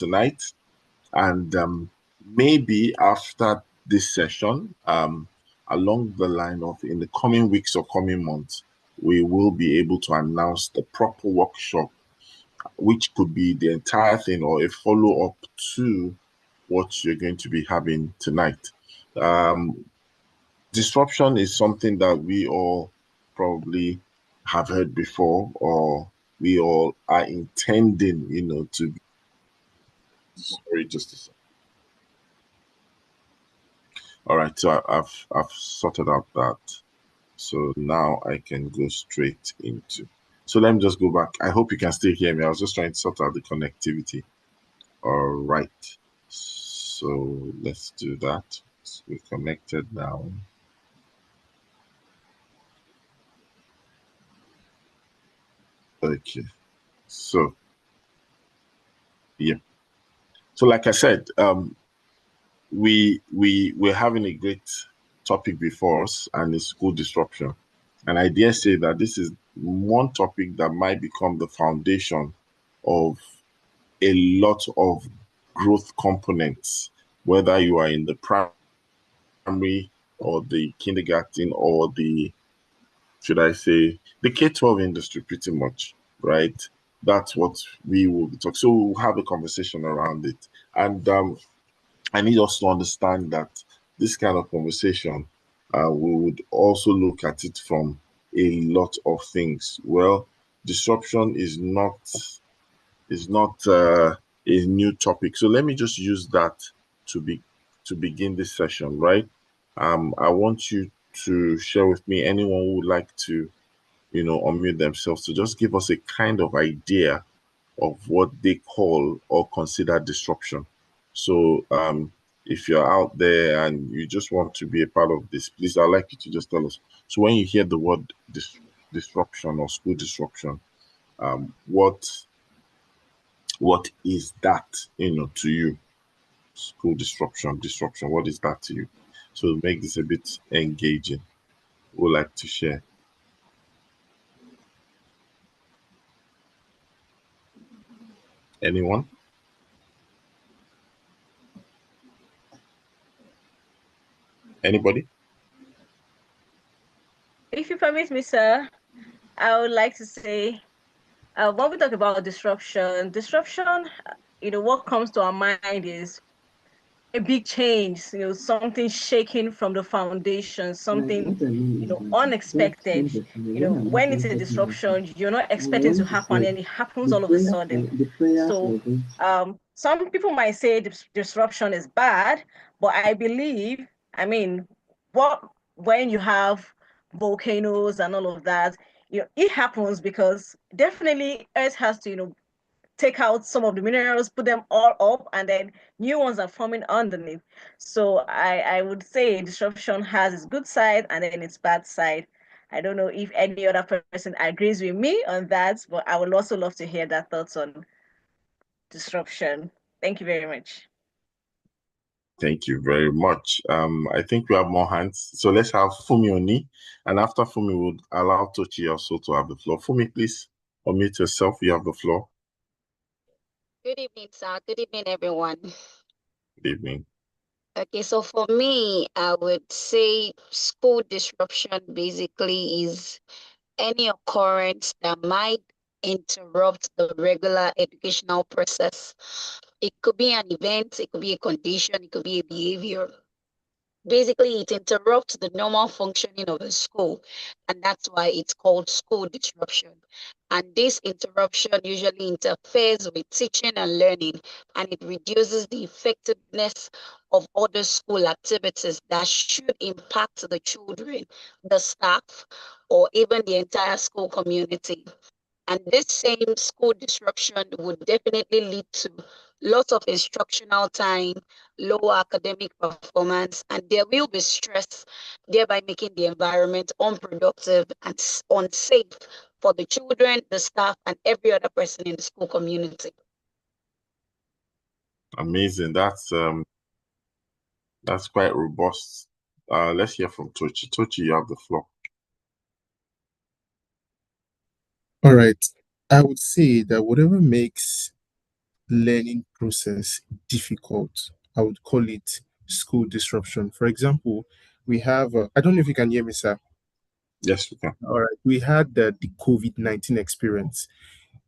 tonight. And maybe after this session, along the line of in the coming weeks or coming months, we will be able to announce the proper workshop, which could be the entire thing or a follow-up to what you're going to be having tonight. Disruption is something that we all probably have heard before, or we all are intending, to. Sorry, just a second. All right, so I've sorted out that. So now I can go straight into. So let me just go back. I hope you can still hear me. I was just trying to sort out the connectivity. All right. So let's do that. So we're connected now. Okay. So yeah. So like I said, we're having a great topic before us, and it's school disruption. And I dare say that this is one topic that might become the foundation of a lot of growth components, whether you are in the primary or the kindergarten or the, should I say, the K-12 industry, pretty much, right? That's what we will be talking. So we'll have a conversation around it. And I need us to understand that this kind of conversation, we would also look at it from a lot of things. Well, disruption is not a new topic. So let me just use that to begin this session, right? I want you to share with me anyone who would like to, unmute themselves to just give us a kind of idea of what they call or consider disruption. So if you're out there and you just want to be a part of this, please, I'd like you to just tell us. So when you hear the word disruption or school disruption, what is that, to you? School disruption, what is that to you? So make this a bit engaging. Who would like to share? Anyone? Anybody? If you permit me, sir, I would like to say, when we talk about disruption, what comes to our mind is a big change, something shaking from the foundation, something, unexpected. When it's a disruption, you're not expecting to happen and it happens all of a sudden. So some people might say disruption is bad, but I believe, when you have volcanoes and all of that, it happens because definitely Earth has to, take out some of the minerals, put them all up, and then new ones are forming underneath. So I would say disruption has its good side and then its bad side. I don't know if any other person agrees with me on that, but I would also love to hear their thoughts on disruption. Thank you very much. Thank you very much. I think we have more hands. So let's have Fumi Oni. And after Fumi, we'll allow Tochi also to have the floor. Fumi, please unmute yourself. You have the floor. Good evening, sir. Good evening, everyone. Good evening. Okay, so for me, I would say school disruption basically is any occurrence that might interrupt the regular educational process. It could be an event, it could be a condition, it could be a behavior. Basically, it interrupts the normal functioning of the school, and that's why it's called school disruption. And this interruption usually interferes with teaching and learning, and it reduces the effectiveness of other school activities that should impact the children, the staff, or even the entire school community. And this same school disruption would definitely lead to lots of instructional time, lower academic performance, and there will be stress, thereby making the environment unproductive and unsafe for the children, the staff, and every other person in the school community. Amazing. That's quite robust. Let's hear from Tochi. Tochi, you have the floor. All right. I would say that whatever makes learning process difficult, I would call it school disruption. For example, we have, I don't know if you can hear me, sir. Yes, we can. All right. We had the COVID-19 experience.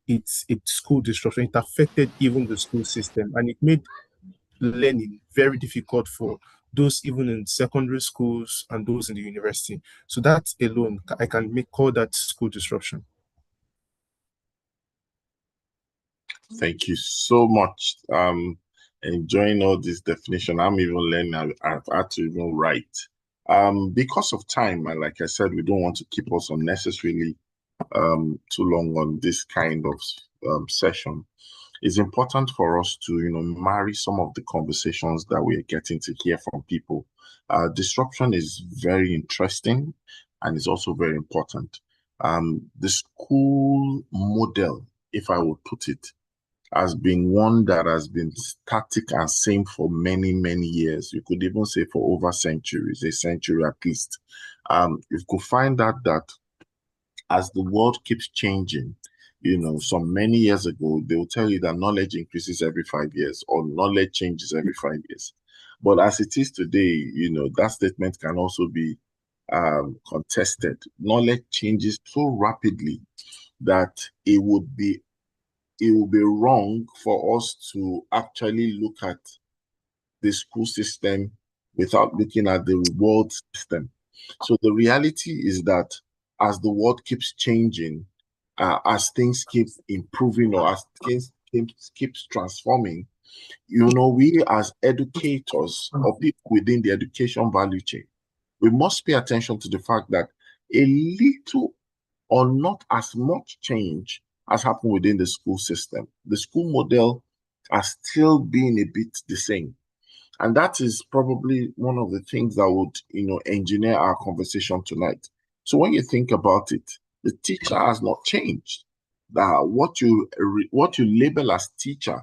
It's school disruption. It affected even the school system, and it made learning very difficult for those even in secondary schools and those in the university. So that alone, I can call that school disruption. Thank you so much. Enjoying all this definition. I'm even learning. I've had to even write. Because of time, and like I said, we don't want to keep us unnecessarily too long on this kind of session. It's important for us to, marry some of the conversations that we are getting to hear from people. Disruption is very interesting and it's also very important. The school model, if I would put it, has been one that has been static and same for many, many years. You could even say for over centuries, a century at least. You could find out that as the world keeps changing, some many years ago, they will tell you that knowledge increases every 5 years or knowledge changes every 5 years. But as it is today, that statement can also be contested. Knowledge changes so rapidly that it would be wrong for us to actually look at the school system without looking at the reward system. So the reality is that as the world keeps changing, as things keep improving or as things keeps transforming, we as educators or people within the education value chain, we must pay attention to the fact that a little or not as much change has happened within the school system. The school model has still been a bit the same. And that is probably one of the things that would, engineer our conversation tonight. So when you think about it, the teacher has not changed. What you label as teacher,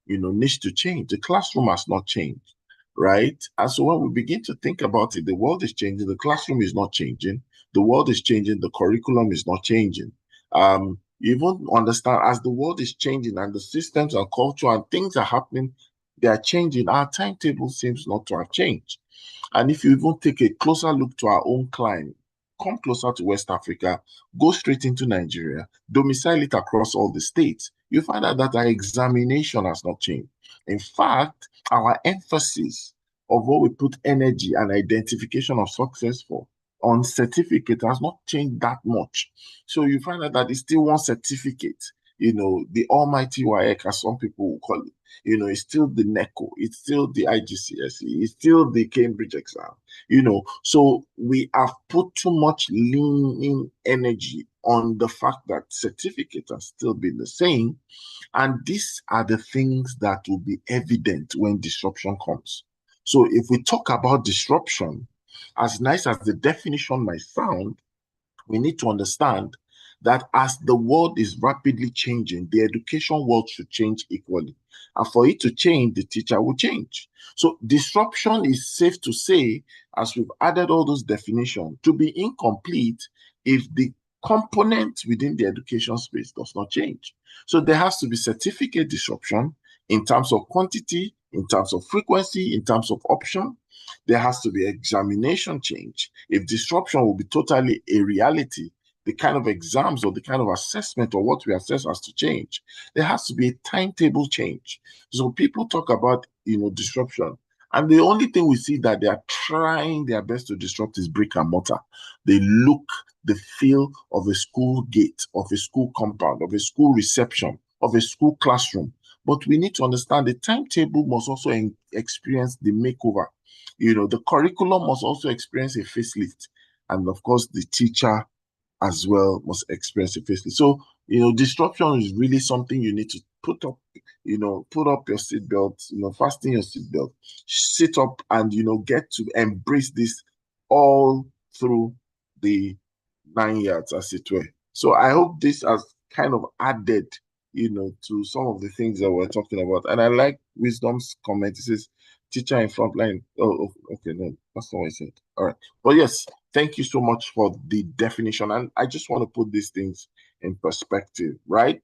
needs to change. The classroom has not changed, right? And so when we begin to think about it, the world is changing. The classroom is not changing. The world is changing. The curriculum is not changing. You even understand as the world is changing and the systems and culture and things are happening, they are changing. Our timetable seems not to have changed. And if you even take a closer look to our own climate, come closer to West Africa, go straight into Nigeria, domicile it across all the states, you find out that our examination has not changed. In fact, our emphasis of what we put energy and identification of success for on certificate has not changed that much. So you find out that it's still one certificate, the almighty WAEC, as some people will call it. It's still the NECO, it's still the IGCSE, it's still the Cambridge exam, So we have put too much leaning energy on the fact that certificates have still been the same. And these are the things that will be evident when disruption comes. So if we talk about disruption, as nice as the definition might sound, we need to understand that as the world is rapidly changing, the education world should change equally. And for it to change, the teacher will change. So disruption is safe to say, as we've added all those definitions, to be incomplete if the component within the education space does not change. So there has to be certificate disruption in terms of quantity, in terms of frequency, in terms of option. There has to be examination change. If disruption will be totally a reality, the kind of exams or the kind of assessment or what we assess has to change. There has to be a timetable change. So people talk about, disruption. And the only thing we see that they are trying their best to disrupt is brick and mortar. They look, the feel of a school gate, of a school compound, of a school reception, of a school classroom. But we need to understand the timetable must also experience the makeover. The curriculum must also experience a facelift. And of course, the teacher as well must experience a facelift. So, disruption is really something you need to put up your seatbelt, fasten your seatbelt, sit up and, get to embrace this all through the 9 yards, as it were. So I hope this has kind of added, to some of the things that we're talking about. And I like Wisdom's comment. It says, teacher in front line. Oh, okay, no, that's not what I said. All right. But yes, thank you so much for the definition. And I just want to put these things in perspective, right?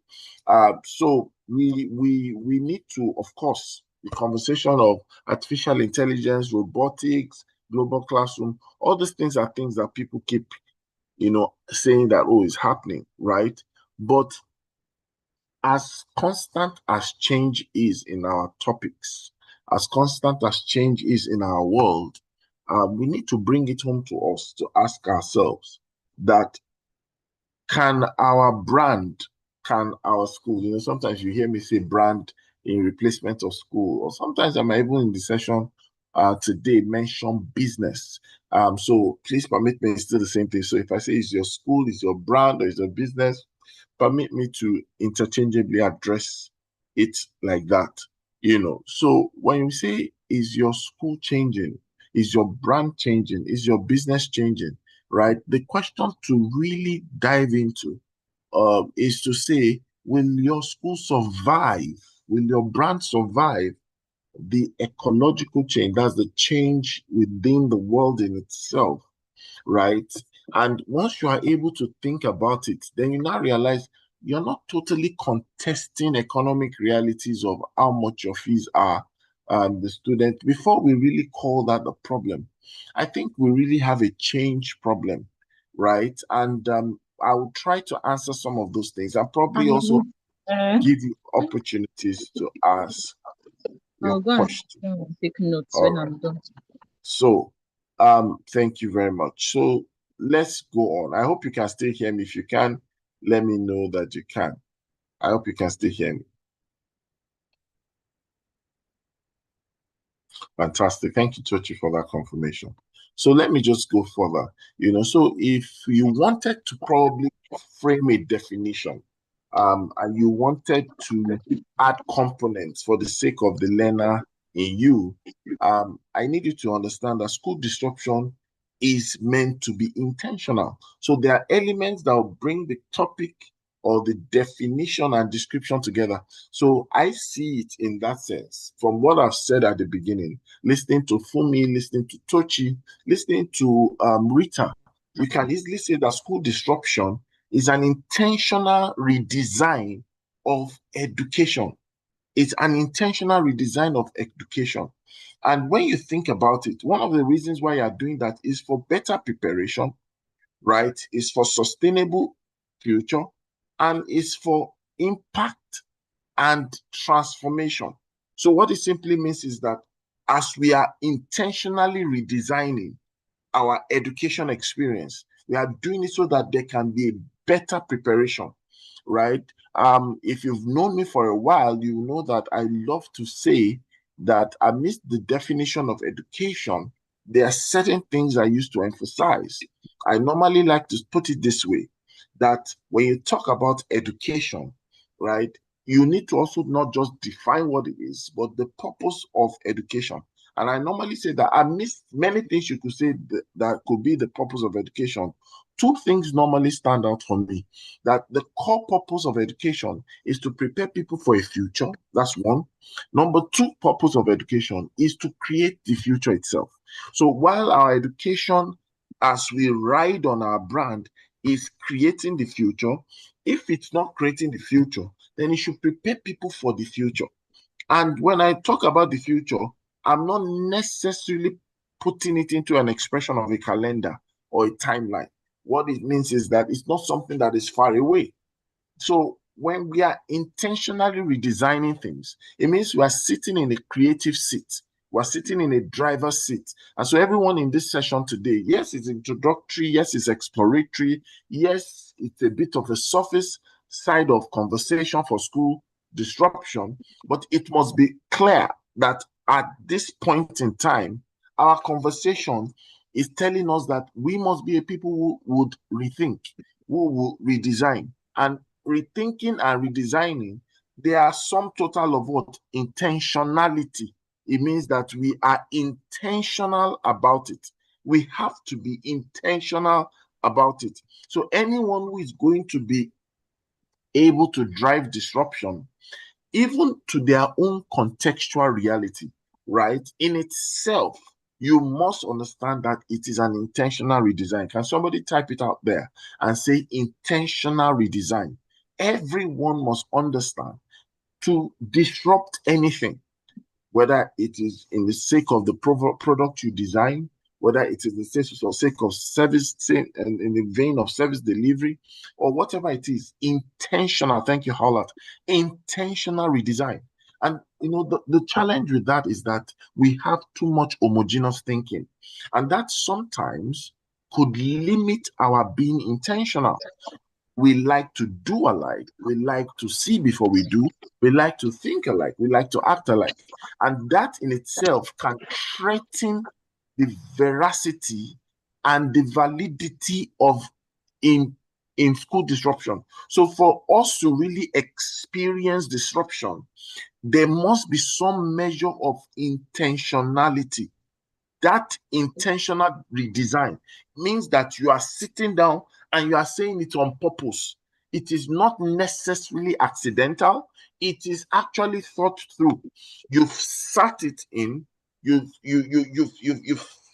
So we need to, of course, the conversation of artificial intelligence, robotics, global classroom, all these things are things that people keep, saying that, oh, it's happening, right? But as constant as change is in our topics, as constant as change is in our world, we need to bring it home to us to ask ourselves that can our brand, can our school, sometimes you hear me say brand in replacement of school, or sometimes I'm even in the session today mention business. So please permit me, it's still the same thing. So if I say it's your school, it's your brand, or it's your business, permit me to interchangeably address it like that. So when you say, is your school changing? Is your brand changing? Is your business changing? Right? The question to really dive into is to say, will your school survive? Will your brand survive the ecological change? That's the change within the world in itself, right? And once you are able to think about it, then you now realize you're not totally contesting economic realities of how much your fees are, the student, before we really call that a problem. I think we really have a change problem, right? And I will try to answer some of those things and probably also give you opportunities to ask your question. Take notes All when right. I'm done. So, thank you very much. So let's go on. I hope you can still hear me. If you can, let me know that you can. I hope you can still hear me. Fantastic. Thank you, Tochi, for that confirmation. So let me just go further. So if you wanted to probably frame a definition, and you wanted to add components for the sake of the learner in you, I need you to understand that school disruption is meant to be intentional. So there are elements that will bring the topic or the definition and description together. So I see it in that sense. From what I've said at the beginning, listening to Fumi, listening to Tochi, listening to Rita, we can easily say that school disruption is an intentional redesign of education. It's an intentional redesign of education. And when you think about it, one of the reasons why you're doing that is for better preparation, right? Is for sustainable future, and is for impact and transformation. So what it simply means is that as we are intentionally redesigning our education experience, we are doing it so that there can be a better preparation, right? If you've known me for a while, you know that I love to say that amidst the definition of education, there are certain things I used to emphasize. I normally like to put it this way, that when you talk about education, right, you need to also not just define what it is, but the purpose of education. And I normally say that amidst many things you could say that could be the purpose of education, two things normally stand out for me. That the core purpose of education is to prepare people for a future. That's one. Number two purpose of education is to create the future itself. So while our education, as we ride on our brand, is creating the future, if it's not creating the future, then it should prepare people for the future. And when I talk about the future, I'm not necessarily putting it into an expression of a calendar or a timeline. What it means is that it's not something that is far away. So when we are intentionally redesigning things, it means we are sitting in a creative seat. We're sitting in a driver's seat. And so everyone in this session today, yes, it's introductory, yes, it's exploratory, yes, it's a bit of a surface side of conversation for school disruption, but it must be clear that at this point in time, our conversation is telling us that we must be a people who would rethink, who will redesign. And rethinking and redesigning, there are some total of what? Intentionality. It means that we are intentional about it. We have to be intentional about it. So anyone who is going to be able to drive disruption, even to their own contextual reality, right, in itself you must understand that it is an intentional redesign. Can somebody type it out there and say intentional redesign? Everyone must understand to disrupt anything, whether it is in the sake of the product you design, whether it is the sake of service, in the vein of service delivery, or whatever it is, intentional, thank you, Howlett, intentional redesign. And the challenge with that is that we have too much homogeneous thinking, and that sometimes could limit our being intentional. We like to do alike. We like to see before we do. We like to think alike. We like to act alike. And that in itself can threaten the veracity and the validity of in school disruption. So for us to really experience disruption, there must be some measure of intentionality. That intentional redesign means that you are sitting down and you are saying it on purpose. It is not necessarily accidental. It is actually thought through. You've sat it in. You've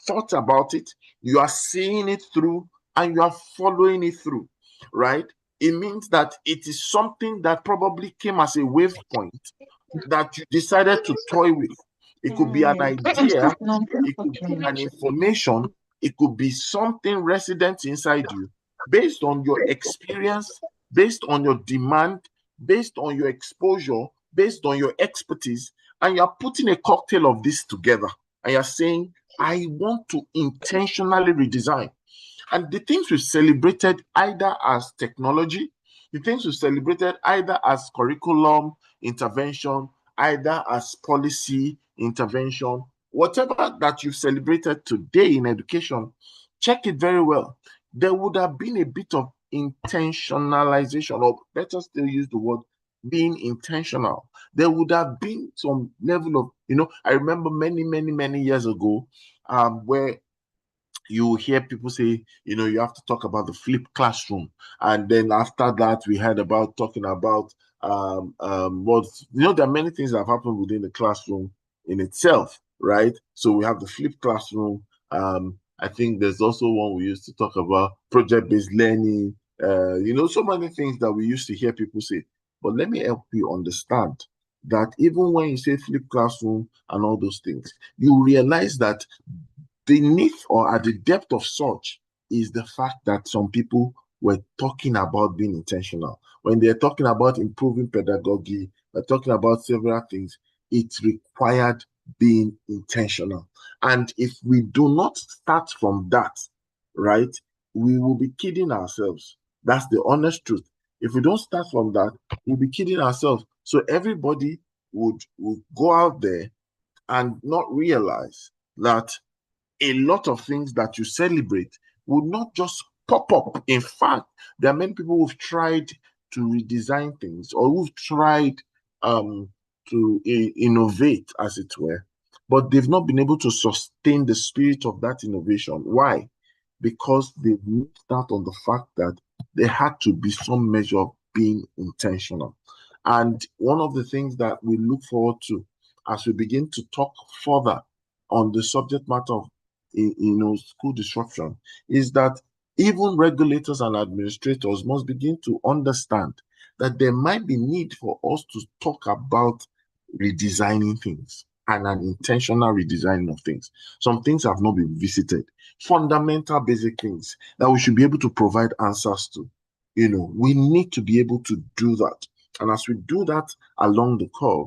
thought about it. You are seeing it through, and you are following it through. Right? It means that it is something that probably came as a wave point that you decided to toy with. It could be an idea, it could be an information, it could be something resident inside you based on your experience, based on your demand, based on your exposure, based on your expertise, and you're putting a cocktail of this together and you're saying, I want to intentionally redesign. And the things we've celebrated either as technology, the things we've celebrated either as curriculum intervention, either as policy intervention, whatever that you've celebrated today in education, check it very well. There would have been a bit of intentionalization, or better still use the word being intentional. There would have been some level of, I remember many years ago, where you hear people say, you have to talk about the flipped classroom. And then after that, we heard about talking about there are many things that have happened within the classroom in itself, right? So we have the flipped classroom. I think there's also one we used to talk about, project-based learning, so many things that we used to hear people say. But let me help you understand that even when you say flipped classroom and all those things, you realize that beneath or at the depth of such is the fact that some people were talking about being intentional. When they're talking about improving pedagogy, they're talking about several things, it required being intentional. And if we do not start from that, right, we will be kidding ourselves. That's the honest truth. If we don't start from that, we'll be kidding ourselves. So everybody would go out there and not realize that a lot of things that you celebrate would not just pop up. In fact, there are many people who've tried to redesign things, or who've tried to innovate, as it were, but they've not been able to sustain the spirit of that innovation. Why? Because they've missed out on the fact that there had to be some measure of being intentional. And one of the things that we look forward to as we begin to talk further on the subject matter of school disruption is that even regulators and administrators must begin to understand that there might be need for us to talk about redesigning things and an intentional redesigning of things. Some things have not been visited. Fundamental basic things that we should be able to provide answers to. We need to be able to do that. And as we do that along the curve,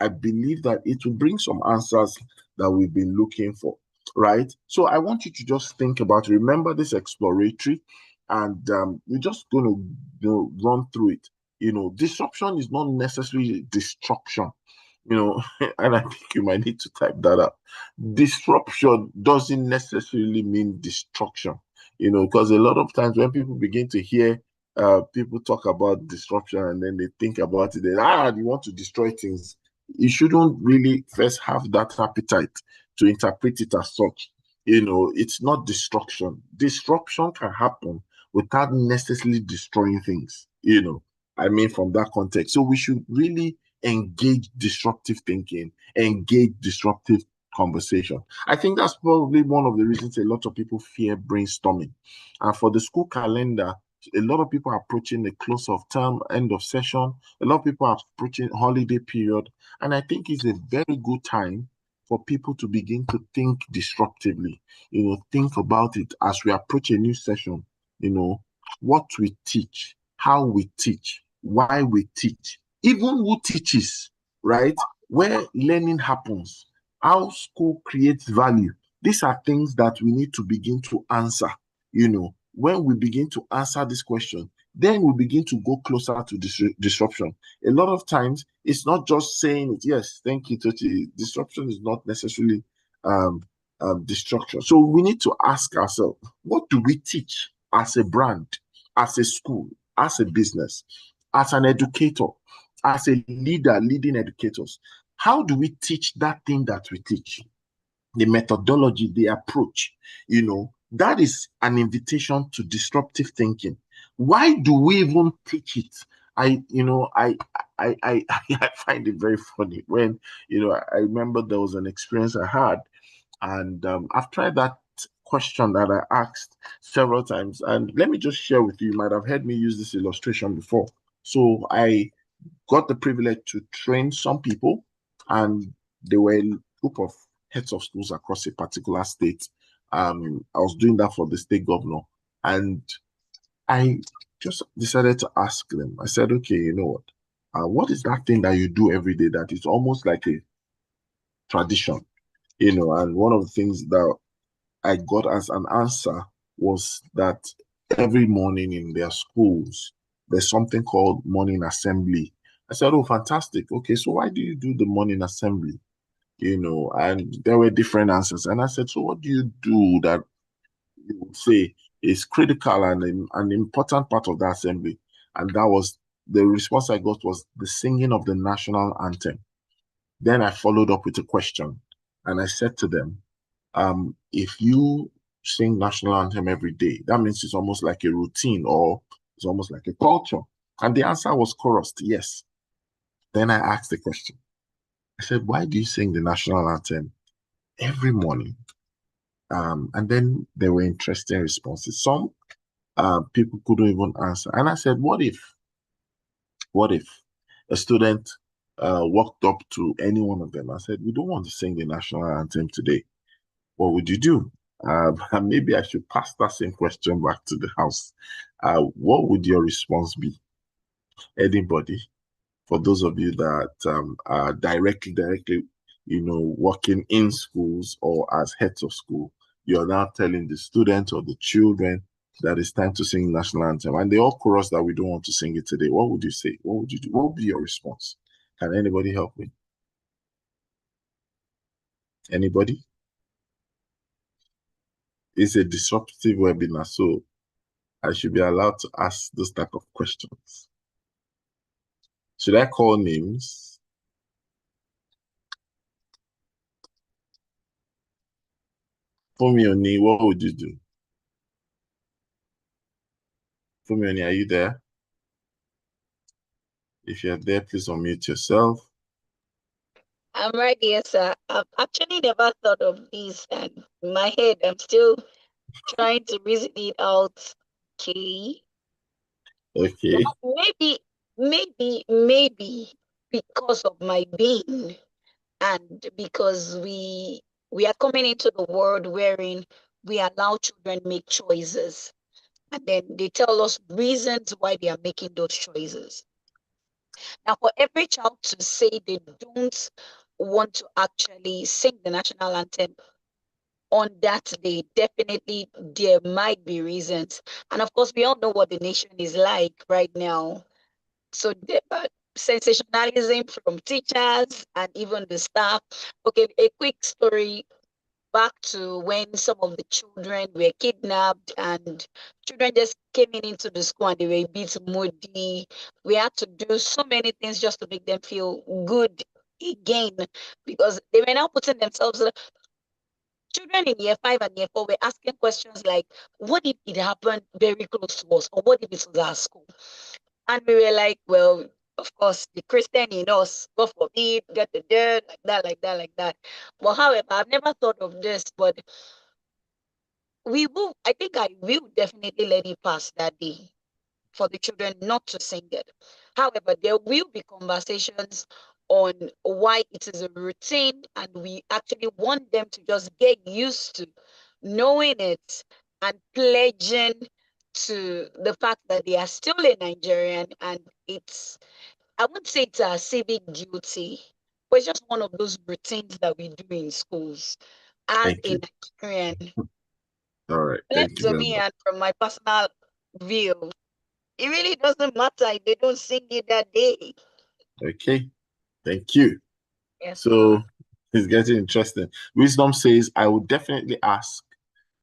I believe that it will bring some answers that we've been looking for. Right? So I want you to just think about, remember this exploratory, and we're just going to run through it. Disruption is not necessarily destruction, and I think you might need to type that up. Disruption doesn't necessarily mean destruction, because a lot of times when people begin to hear people talk about disruption and then they think about it, you want to destroy things. You shouldn't really first have that appetite to interpret it as such. It's not destruction. Disruption can happen without necessarily destroying things, from that context. So we should really engage disruptive thinking, engage disruptive conversation. I think that's probably one of the reasons a lot of people fear brainstorming. And for the school calendar, a lot of people are approaching the close of term, end of session. A lot of people are approaching holiday period. And I think it's a very good time for people to begin to think disruptively, think about it as we approach a new session, what we teach, how we teach, why we teach, even who teaches, right? Where learning happens, how school creates value. These are things that we need to begin to answer. When we begin to answer this question, then we begin to go closer to disruption. A lot of times, it's not just saying it. Yes, thank you, Tochi. Disruption is not necessarily destruction. So we need to ask ourselves, what do we teach as a brand, as a school, as a business, as an educator, as a leader, leading educators? How do we teach that thing that we teach? The methodology, the approach, that is an invitation to disruptive thinking. Why do we even teach it? I find it very funny when, I remember there was an experience I had, and I've tried that question that I asked several times. And let me just share with you, you might have heard me use this illustration before. So I got the privilege to train some people, and they were a group of heads of schools across a particular state. I was doing that for the state governor, and I just decided to ask them. I said, okay, you know what is that thing that you do every day that is almost like a tradition? And one of the things that I got as an answer was that every morning in their schools, there's something called morning assembly. I said, oh, fantastic. Okay, so why do you do the morning assembly? And there were different answers. And I said, so what do you do that you would say is critical and an important part of the assembly? And that was the response I got was the singing of the national anthem. Then I followed up with a question, and I said to them, if you sing national anthem every day, that means it's almost like a routine or it's almost like a culture. And the answer was chorused, yes. Then I asked the question. I said, why do you sing the national anthem every morning? And then there were interesting responses. Some people couldn't even answer. And I said, what if a student walked up to any one of them and said, we don't want to sing the national anthem today? What would you do? And maybe I should pass that same question back to the house. What would your response be? Anybody? For those of you that are directly, working in schools or as heads of school, you're now telling the students or the children that it's time to sing national anthem, and they all chorus that we don't want to sing it today. What would you say? What would you do? What would be your response? Can anybody help me? Anybody? It's a disruptive webinar, so I should be allowed to ask those type of questions. Should I call names? Fumioni, what would you do? Fumioni, are you there? If you're there, please unmute yourself. I'm right here, sir. I've actually never thought of this, and in my head, I'm still trying to reason it out. Okay. Okay. Maybe because of my being, and because we are coming into the world wherein we allow children make choices, and then they tell us reasons why they are making those choices. Now, for every child to say they don't want to actually sing the national anthem on that day, definitely there might be reasons. And of course, we all know what the nation is like right now. So sensationalism from teachers and even the staff. Okay, a quick story back to when some of the children were kidnapped and children just came into the school and they were a bit moody. We had to do so many things just to make them feel good again, because they were now putting themselves. Children in year 5 and year 4 were asking questions like, what if it happened very close to us? Or what if it was our school? And we were like, well, of course, the Christian in us, God forbid, get the dirt, like that, like that, like that. But however, I've never thought of this, but I think I will definitely let it pass that day for the children not to sing it. However, there will be conversations on why it is a routine, and we actually want them to just get used to knowing it and pledging to the fact that they are still a Nigerian, and I wouldn't say it's a civic duty, but it's just one of those routines that we do in schools as Thank a you. Nigerian. All right. Left Thank you to very me much. and from my personal view, it really doesn't matter if they don't sing it that day. Okay. Thank you. Yes, So it's getting interesting. Wisdom says, I would definitely ask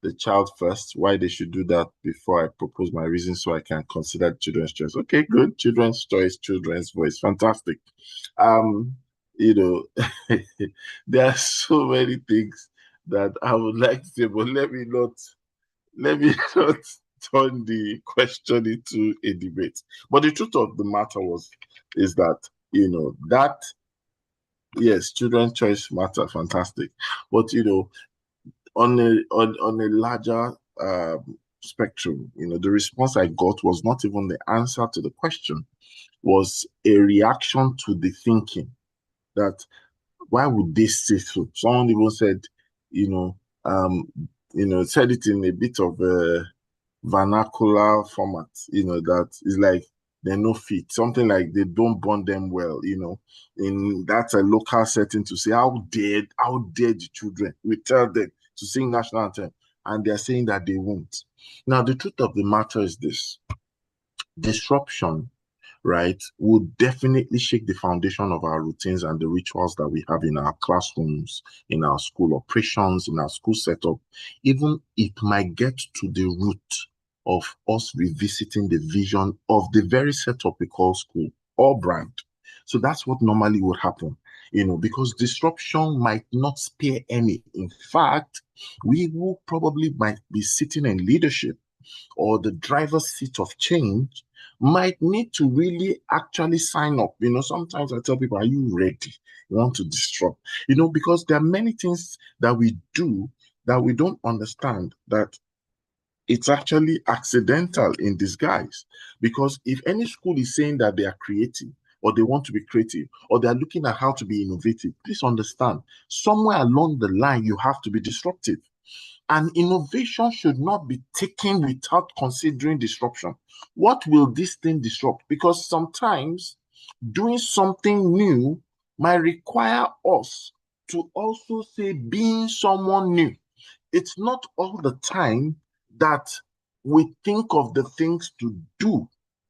the child first why they should do that before I propose my reasons so I can consider children's choice. Okay, good. Children's choice, children's voice. Fantastic. You know, there are so many things that I would like to say, but let me not turn the question into a debate. But the truth of the matter is that, that yes, children's choice matter, fantastic. But on a larger spectrum, the response I got was not even the answer to the question, was a reaction to the thinking that why would they say so? Someone even said, you know, said it in a bit of a vernacular format, that is like they're no fit, something like they don't bond them well, in that's a local setting to say, how dare the children, we tell them to sing national anthem, and they're saying that they won't. Now, the truth of the matter is this: disruption, right, would definitely shake the foundation of our routines and the rituals that we have in our classrooms, in our school operations, in our school setup. Even it might get to the root of us revisiting the vision of the very setup we call school or brand. So that's what normally would happen, because disruption might not spare any. In fact, we will probably might be sitting in leadership or the driver's seat of change, might need to really actually sign up. Sometimes I tell people, are you ready? You want to disrupt? Because there are many things that we do that we don't understand, that it's actually accidental in disguise. Because if any school is saying that they are creative, or they want to be creative, or they're looking at how to be innovative, please understand, somewhere along the line, you have to be disruptive. And innovation should not be taken without considering disruption. What will this thing disrupt? Because sometimes doing something new might require us to also say being someone new. It's not all the time that we think of the things to do.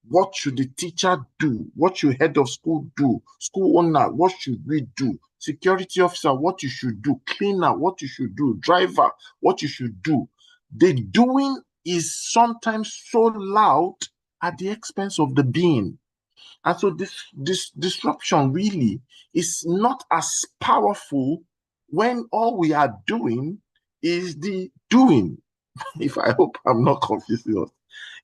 What should the teacher do? What should head of school do? School owner, what should we do? Security officer, what you should do? Cleaner, what you should do? Driver, what you should do? The doing is sometimes so loud at the expense of the being. And so this disruption really is not as powerful when all we are doing is the doing. If I hope I'm not confusing us.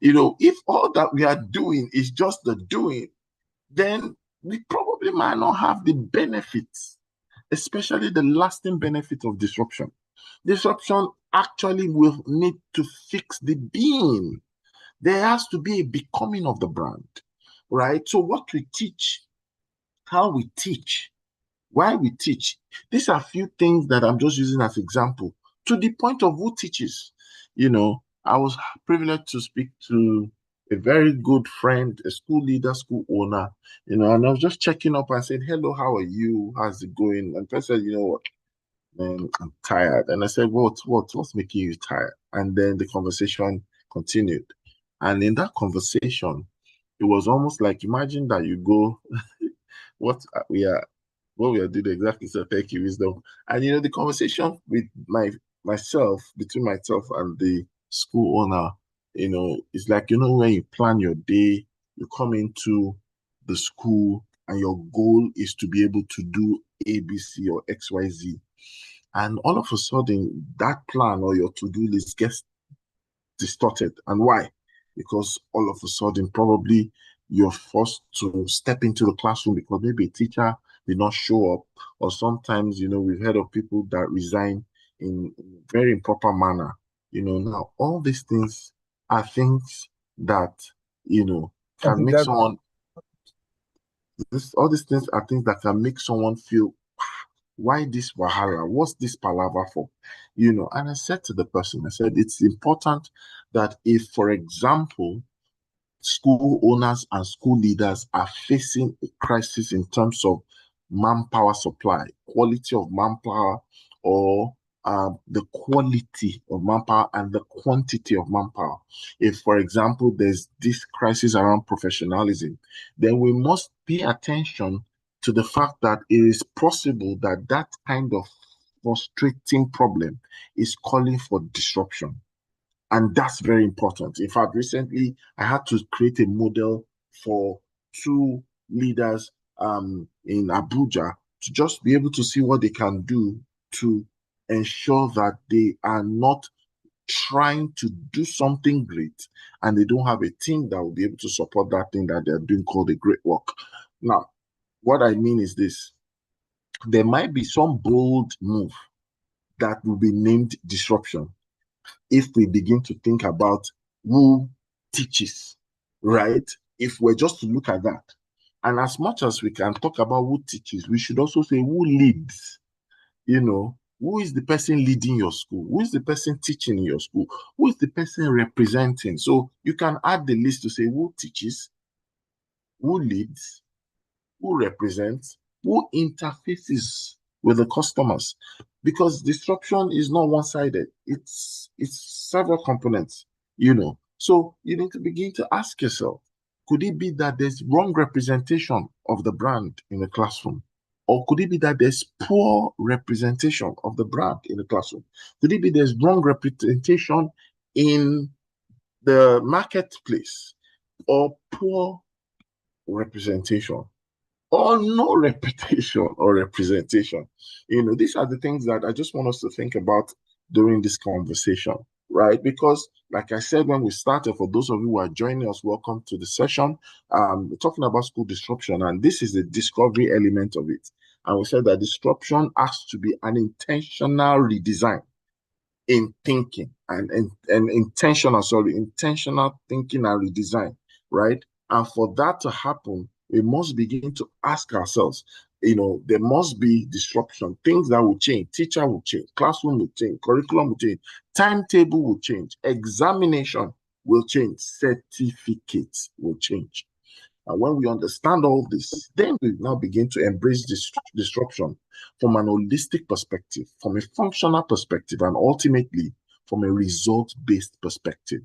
If all that we are doing is just the doing, then we probably might not have the benefits, especially the lasting benefit of disruption. Disruption actually will need to fix the being. There has to be a becoming of the brand, right? So what we teach, how we teach, why we teach, these are a few things that I'm just using as example, to the point of who teaches. I was privileged to speak to a very good friend, a school leader, school owner, and I was just checking up and saying, hello, how are you? How's it going? And person said, what, man, I'm tired. And I said, what's making you tired? And then the conversation continued. And in that conversation, it was almost like, imagine that you go, what we are doing exactly. So thank you, wisdom. And the conversation with between myself and the school owner, it's like, when you plan your day, you come into the school and your goal is to be able to do A, B, C, or X, Y, Z. And all of a sudden, that plan or your to-do list gets distorted. And why? Because all of a sudden, probably you're forced to step into the classroom because maybe a teacher did not show up, or sometimes, we've heard of people that resign in a very improper manner. Now all these things are things that, can make someone, all these things are things that can make someone feel, why this wahala? What's this palaver for? And I said to the person, I said, it's important that if, for example, school owners and school leaders are facing a crisis in terms of manpower supply, quality of manpower, or the quality of manpower and the quantity of manpower. If, for example, there's this crisis around professionalism, then we must pay attention to the fact that it is possible that that kind of frustrating problem is calling for disruption. And that's very important. In fact, recently I had to create a model for two leaders in Abuja to just be able to see what they can do to ensure that they are not trying to do something great and they don't have a team that will be able to support that thing that they're doing called a great work. Now, what I mean is this. There might be some bold move that will be named disruption if we begin to think about who teaches, right? If we're just to look at that. And as much as we can talk about who teaches, we should also say who leads. Who is the person leading your school? Who is the person teaching in your school? Who is the person representing? So you can add the list to say who teaches, who leads, who represents, who interfaces with the customers, because disruption is not one-sided. It's several components, So you need to begin to ask yourself, could it be that there's wrong representation of the brand in the classroom? Or could it be that there's poor representation of the brand in the classroom? Could it be there's wrong representation in the marketplace, or poor representation, or no reputation or representation? These are the things that I just want us to think about during this conversation, right? Because like I said, when we started, for those of you who are joining us, welcome to the session. We're talking about school disruption, and this is the discovery element of it. And we said that disruption has to be an intentional redesign in thinking and intentional thinking and redesign, right? And for that to happen, we must begin to ask ourselves, there must be disruption, things that will change. Teacher will change, classroom will change, curriculum will change, timetable will change, examination will change, certificates will change. And when we understand all this, then we now begin to embrace this disruption from an holistic perspective, from a functional perspective, and ultimately from a result-based perspective.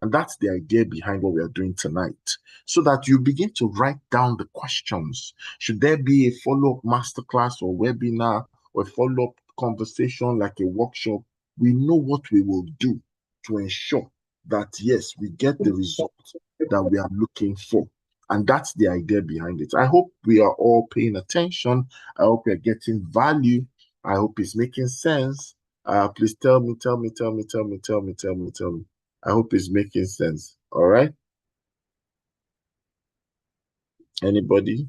And that's the idea behind what we are doing tonight, so that you begin to write down the questions. Should there be a follow-up masterclass or webinar or a follow-up conversation like a workshop? We know what we will do to ensure that, yes, we get the result that we are looking for. And that's the idea behind it. I hope we are all paying attention. I hope we are getting value. I hope it's making sense. Please tell me. I hope it's making sense. All right? Anybody?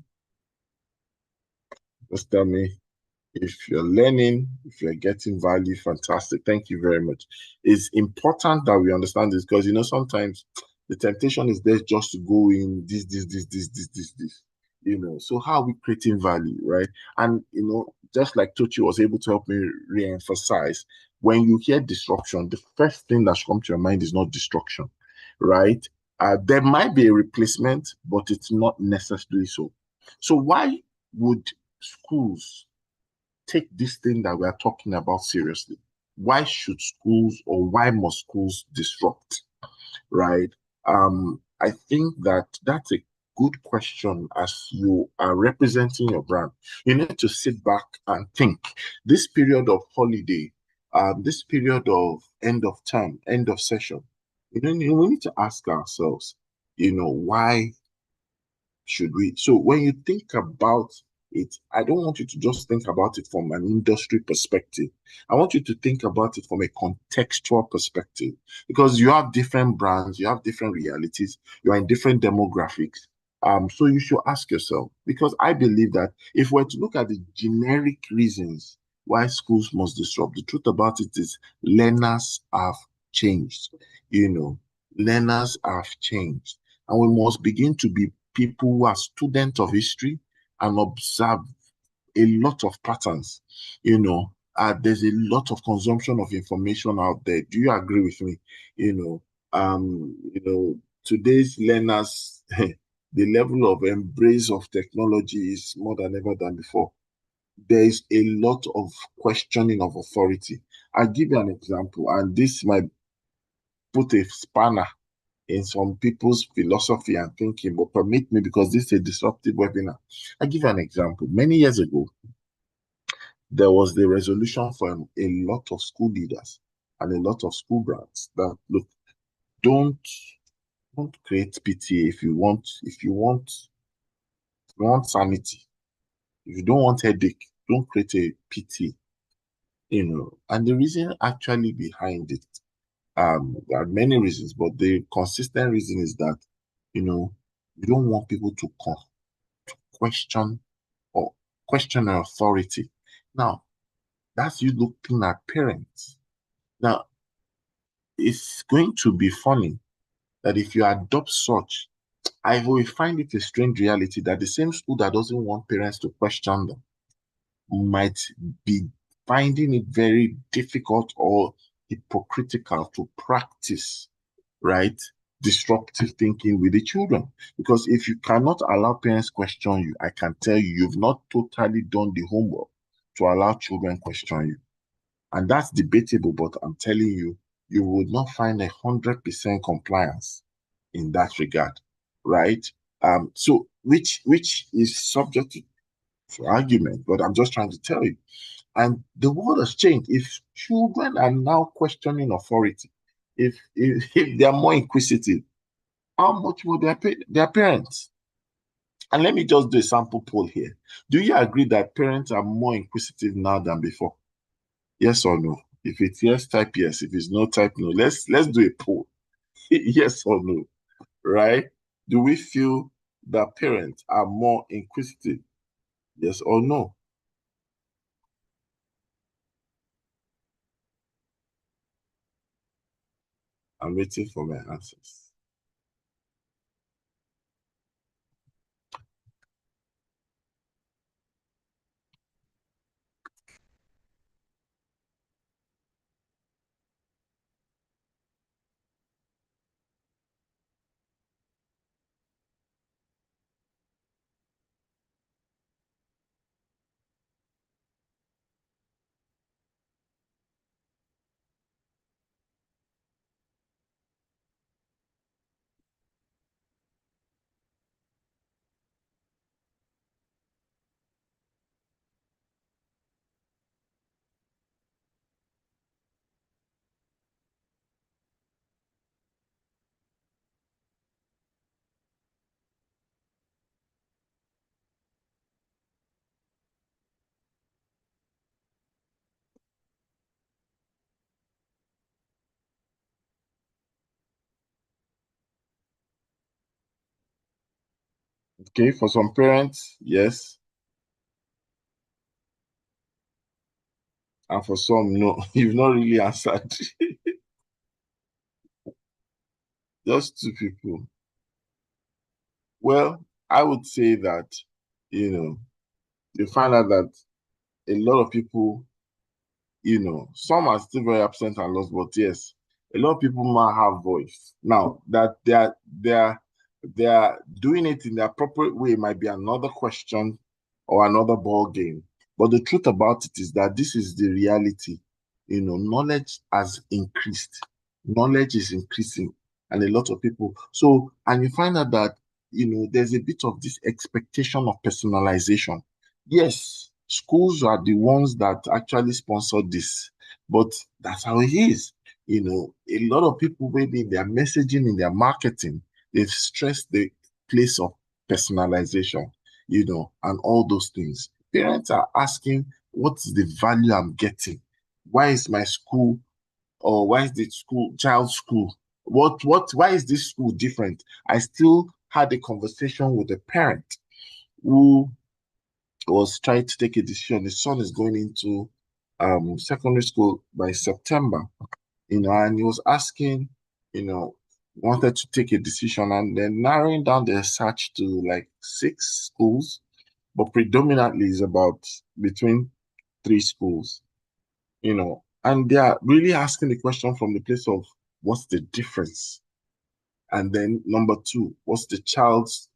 Just tell me if you're learning, if you're getting value. Fantastic. Thank you very much. It's important that we understand this, because, sometimes the temptation is there just to go in this. So how are we creating value, right? And, just like Tochi was able to help me re-emphasize, when you hear disruption, the first thing that should come to your mind is not destruction, right? There might be a replacement, but it's not necessarily so. So why would schools take this thing that we are talking about seriously? Why should schools, or why must schools disrupt, right? I think that that's a good question. As you are representing your brand, you need to sit back and think. This period of holiday, this period of end of term, end of session, we need to ask ourselves, why should we? So when you think about it, I don't want you to just think about it from an industry perspective. I want you to think about it from a contextual perspective, because you have different brands, you have different realities, you are in different demographics, So you should ask yourself, because I believe that if we're to look at the generic reasons why schools must disrupt, the truth about it is learners have changed. Learners have changed. And we must begin to be people who are students of history and observe a lot of patterns. There's a lot of consumption of information out there. Do you agree with me? Today's learners, the level of embrace of technology is more than ever than before. There is a lot of questioning of authority. I'll give you an example, and this might put a spanner in some people's philosophy and thinking, but permit me, because this is a disruptive webinar. I'll give you an example. Many years ago, there was the resolution from a lot of school leaders and a lot of school brands that, look, don't create PTA if you want sanity. If you don't want headache, don't create a PT. And the reason actually behind it, there are many reasons, but the consistent reason is that, you don't want people to question authority. Now, that's you looking at parents. Now, it's going to be funny that if you adopt such, I will find it a strange reality that the same school that doesn't want parents to question them might be finding it very difficult or hypocritical to practice, right, disruptive thinking with the children. Because if you cannot allow parents question you, I can tell you, you've not totally done the homework to allow children question you. And that's debatable, but I'm telling you, you would not find 100% compliance in that regard, right? So which is subject to argument, but I'm just trying to tell you. And the world has changed. If children are now questioning authority, if they are more inquisitive, how much will their parents? And let me just do a sample poll here. Do you agree that parents are more inquisitive now than before? Yes or no? If it's yes, type yes. If it's no, type no. Let's do a poll. Yes or no, right? Do we feel that parents are more inquisitive? Yes or no? I'm waiting for my answers. Okay, for some parents, yes. And for some, no. You've not really answered. Just two people. Well, I would say that, you find out that a lot of people, some are still very absent and lost, but yes, a lot of people might have voice. Now, that they are doing it in the appropriate way might be another question or another ball game. But the truth about it is that this is the reality. Knowledge has increased. Knowledge is increasing, and a lot of people. So, and you find out that, there's a bit of this expectation of personalization. Yes, schools are the ones that actually sponsor this, but that's how it is. A lot of people, maybe in their messaging, in their marketing, they've stressed the place of personalization, and all those things. Parents are asking, what's the value I'm getting? Why is my school, or why is the child's school? Why is this school different? I still had a conversation with a parent who was trying to take a decision. His son is going into secondary school by September, and he was asking, wanted to take a decision, and then narrowing down the search to like 6 schools, but predominantly is about between 3 schools, and they are really asking the question from the place of what's the difference? And then number 2, what's the child's,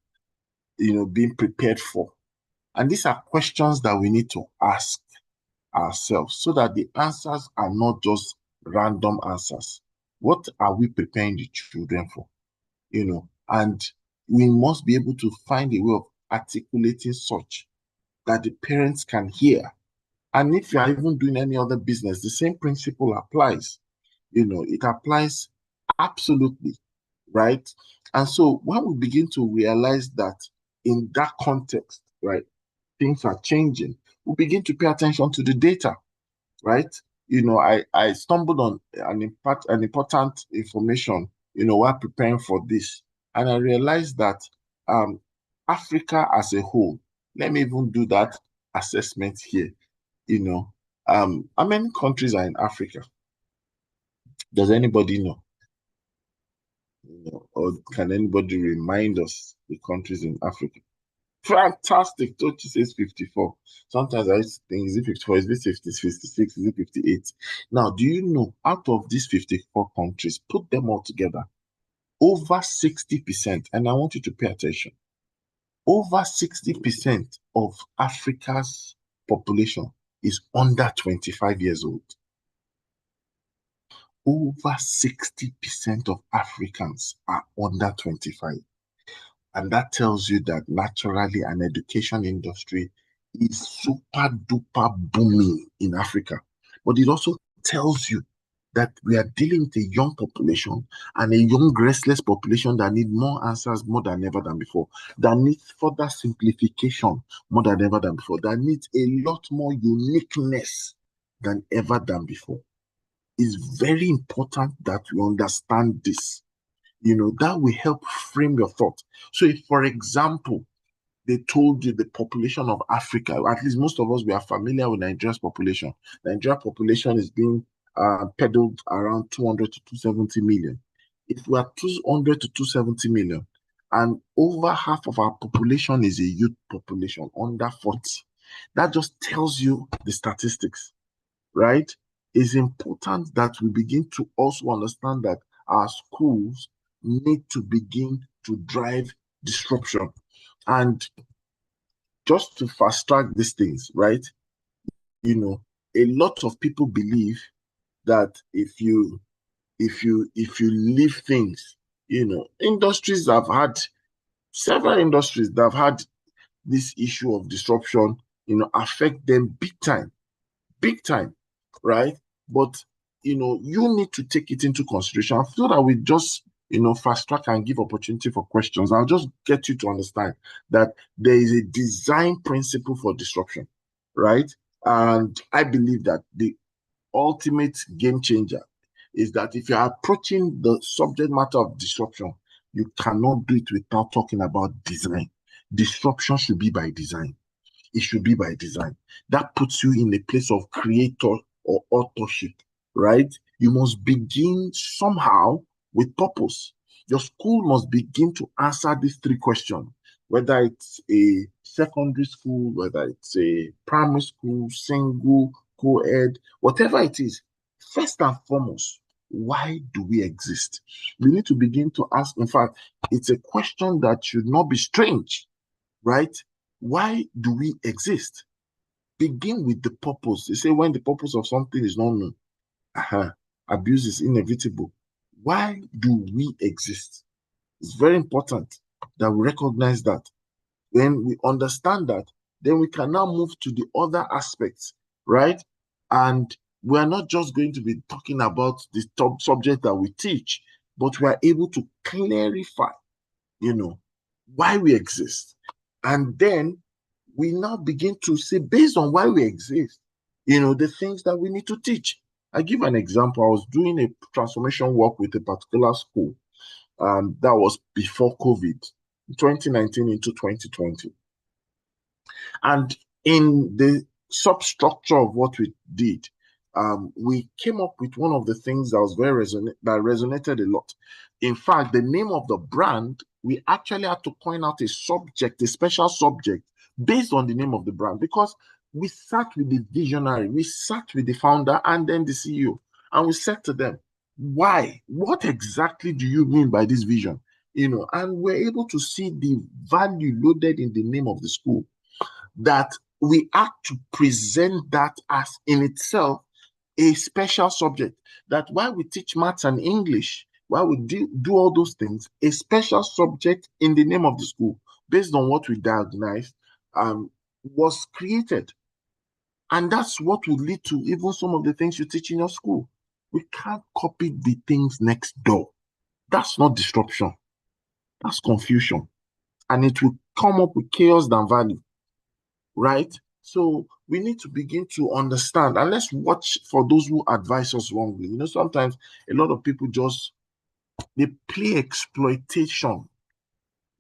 being prepared for? And these are questions that we need to ask ourselves so that the answers are not just random answers. What are we preparing the children for? And we must be able to find a way of articulating such that the parents can hear. And if you are even doing any other business, the same principle applies. It applies absolutely, right? And so when we begin to realize that in that context, right, things are changing, we begin to pay attention to the data, right? I stumbled on an important information, while preparing for this. And I realized that Africa as a whole, let me even do that assessment here. How many countries are in Africa? Does anybody know? Or can anybody remind us the countries in Africa? Fantastic. Tochi says 54. Sometimes I think, is it 54? Is it 50, 56? Is it 58? Now, do you know, out of these 54 countries, put them all together, over 60%, and I want you to pay attention, over 60% of Africa's population is under 25 years old. Over 60% of Africans are under 25. And that tells you that naturally an education industry is super duper booming in Africa. But it also tells you that we are dealing with a young population and a young, restless population that need more answers more than ever than before, that needs further simplification more than ever than before, that needs a lot more uniqueness than ever than before. It's very important that we understand this. That will help frame your thought. So if, for example, they told you the population of Africa, at least most of us, we are familiar with Nigeria's population. Nigeria's population is being peddled around 200 to 270 million. If we are 200 to 270 million, and over half of our population is a youth population, under 40, that just tells you the statistics, right? It's important that we begin to also understand that our schools need to begin to drive disruption. And just to fast track these things, right? A lot of people believe that if you leave things, industries have had, several industries that have had this issue of disruption, affect them big time, right? But you need to take it into consideration. So that we just fast track and give opportunity for questions, I'll just get you to understand that there is a design principle for disruption, right? And I believe that the ultimate game changer is that if you're approaching the subject matter of disruption, you cannot do it without talking about design. Disruption should be by design. It should be by design. That puts you in a place of creator or authorship, right? You must begin somehow with purpose. Your school must begin to answer these 3 questions, whether it's a secondary school, whether it's a primary school, single, co-ed, whatever it is. First and foremost, why do we exist? We need to begin to ask. In fact, it's a question that should not be strange, right? Why do we exist? Begin with the purpose. They say when the purpose of something is not known, abuse is inevitable. Why do we exist? It's very important that we recognize that. When we understand that, then we can now move to the other aspects, right? And we are not just going to be talking about the top subject that we teach, but we are able to clarify, why we exist. And then we now begin to say, based on why we exist, the things that we need to teach. I give an example. I was doing a transformation work with a particular school. That was before COVID. 2019 into 2020. And in the substructure of what we did, we came up with one of the things that was that resonated a lot. In fact, the name of the brand, we actually had to coin out a subject, a special subject, based on the name of the brand, because we sat with the visionary, we sat with the founder and then the CEO, and we said to them, why? What exactly do you mean by this vision? And we're able to see the value loaded in the name of the school, that we have to present that as in itself a special subject. That while we teach maths and English, while we do all those things, a special subject in the name of the school, based on what we diagnosed, was created. And that's what would lead to even some of the things you teach in your school. We can't copy the things next door. That's not disruption. That's confusion. And it will come up with chaos than value. Right? So we need to begin to understand, and let's watch for those who advise us wrongly. Sometimes a lot of people they play exploitation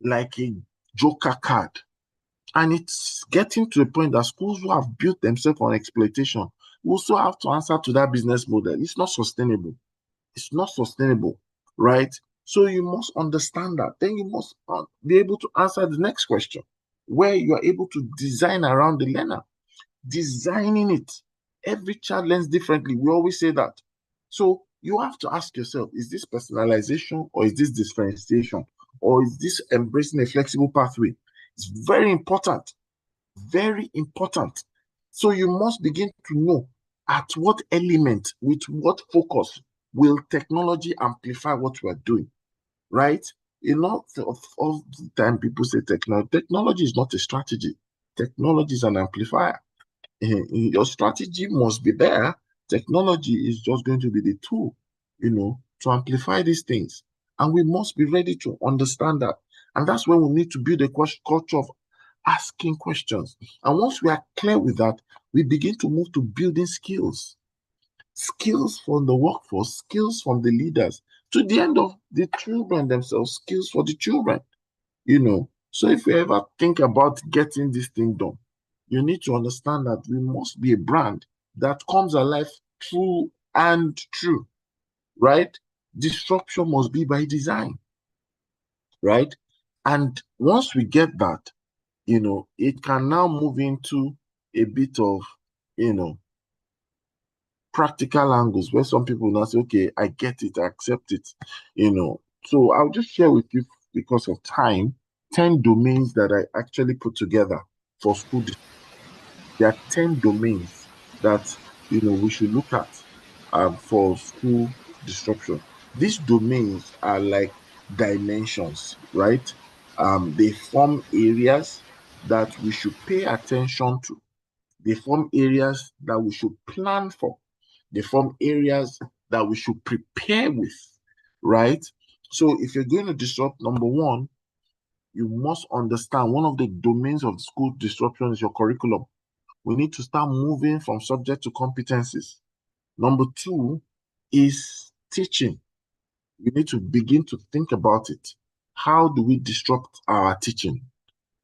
like a joker card. And it's getting to the point that schools who have built themselves on exploitation also have to answer to that business model. It's not sustainable. It's not sustainable, right? So you must understand that. Then you must be able to answer the next question, where you are able to design around the learner. Designing it. Every child learns differently. We always say that. So you have to ask yourself, is this personalization or is this differentiation? Or is this embracing a flexible pathway? It's very important. Very important. So you must begin to know at what element, with what focus, will technology amplify what we are doing, right? A lot of the time people say technology is not a strategy. Technology is an amplifier. Your strategy must be there. Technology is just going to be the tool, to amplify these things. And we must be ready to understand that. And that's when we need to build a culture of asking questions. And once we are clear with that, we begin to move to building skills. Skills from the workforce, skills from the leaders, to the end of the children themselves, skills for the children. So if you ever think about getting this thing done, you need to understand that we must be a brand that comes alive true and true, right? Disruption must be by design, right? And once we get that, it can now move into a bit of, practical angles where some people now say, okay, I get it, I accept it, So I'll just share with you, because of time, 10 domains that I actually put together for school. There are 10 domains that, we should look at for school disruption. These domains are like dimensions, right? They form areas that we should pay attention to. They form areas that we should plan for. They form areas that we should prepare with, right? So if you're going to disrupt, number one, you must understand one of the domains of school disruption is your curriculum. We need to start moving from subject to competencies. Number two is teaching. We need to begin to think about it. How do we disrupt our teaching?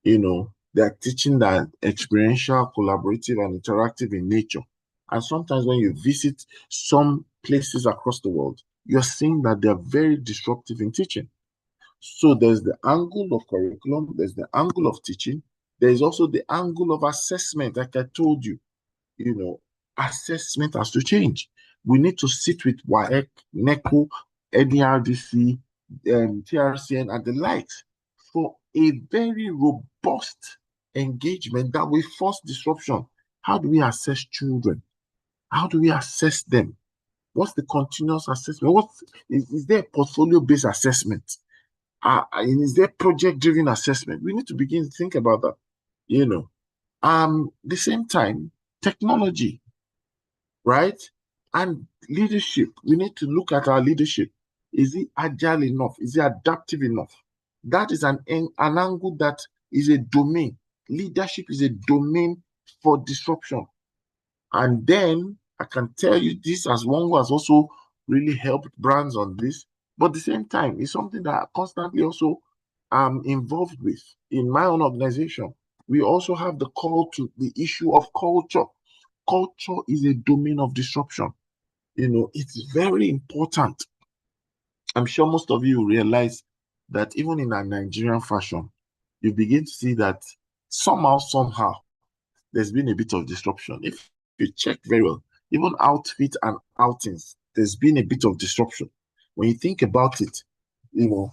They're teaching that experiential, collaborative, and interactive in nature. And sometimes when you visit some places across the world, you're seeing that they're very disruptive in teaching. So there's the angle of curriculum, there's the angle of teaching, there's also the angle of assessment. Like I told you, assessment has to change. We need to sit with WAEC, NECO, NERDC, TRCN, and the likes for a very robust engagement that will force disruption. How do we assess children? How do we assess them? What's the continuous assessment? Is there a portfolio-based assessment? Is there project-driven assessment? We need to begin to think about that. The same time, technology, right? And leadership. We need to look at our leadership. Is it agile enough? Is it adaptive enough? That is an angle that is a domain. Leadership is a domain for disruption. And then I can tell you this as one who has also really helped brands on this. But at the same time, it's something that I constantly also I'm involved with in my own organization. We also have the call to the issue of culture. Culture is a domain of disruption. It's very important. I'm sure most of you realize that even in a Nigerian fashion, you begin to see that somehow, there's been a bit of disruption. If you check very well, even outfit and outings, there's been a bit of disruption. When you think about it, when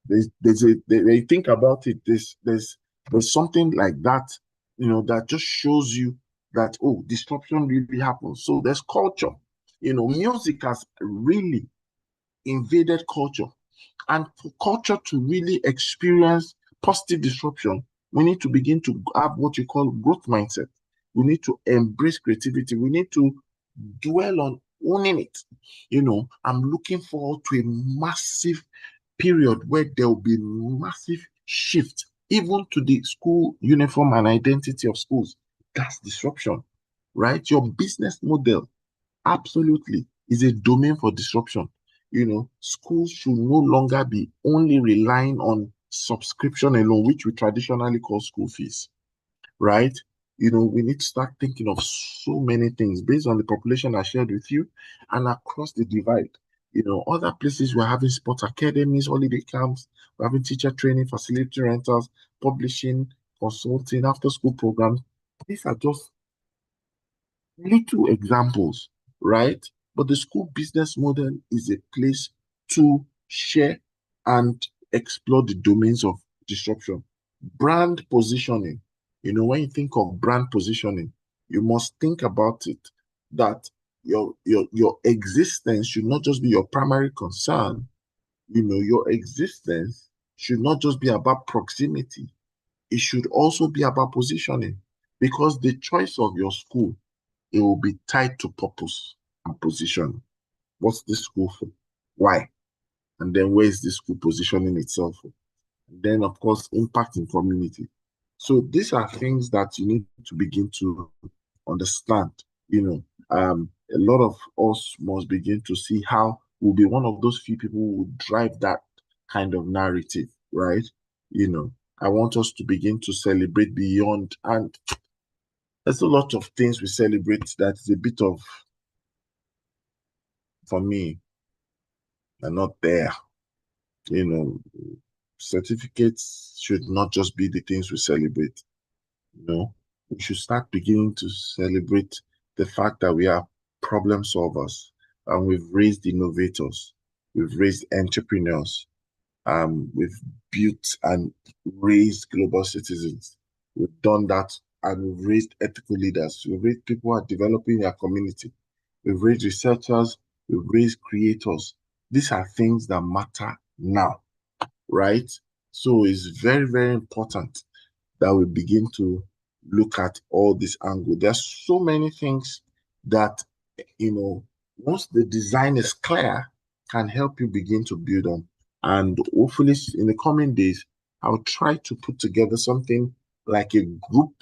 you think about it, there's something like that, that just shows you that, oh, disruption really happens. So there's culture. Music has really invaded culture. And for culture to really experience positive disruption, we need to begin to have what you call growth mindset. We need to embrace creativity. We need to dwell on owning it. I'm looking forward to a massive period where there will be massive shift, even to the school uniform and identity of schools. That's disruption, right? Your business model absolutely is a domain for disruption. Schools should no longer be only relying on subscription alone, which we traditionally call school fees, right? We need to start thinking of so many things based on the population I shared with you and across the divide. Other places we're having sports academies, holiday camps, we're having teacher training, facility rentals, publishing, consulting, after school programs. These are just little examples, right? But the school business model is a place to share and explore the domains of disruption. Brand positioning. When you think of brand positioning, you must think about it that your existence should not just be your primary concern. Your existence should not just be about proximity. It should also be about positioning, because the choice of your school, it will be tied to purpose and position. What's this school for? Why? And then where is this school positioning itself for? And then, of course, impact in community. So these are things that you need to begin to understand. A lot of us must begin to see how we'll be one of those few people who will drive that kind of narrative, right? I want us to begin to celebrate beyond, and there's a lot of things we celebrate that is a bit of, for me, are not there. Certificates should not just be the things we celebrate. We should start beginning to celebrate the fact that we are problem solvers, and we've raised innovators, we've raised entrepreneurs, we've built and raised global citizens. We've done that, and we've raised ethical leaders. We've raised people who are developing their community. We've raised researchers. We've raised creators. These are things that matter now, right? So it's very, very important that we begin to look at all this angle. There's so many things that, once the design is clear, can help you begin to build on. And hopefully in the coming days, I'll try to put together something like a group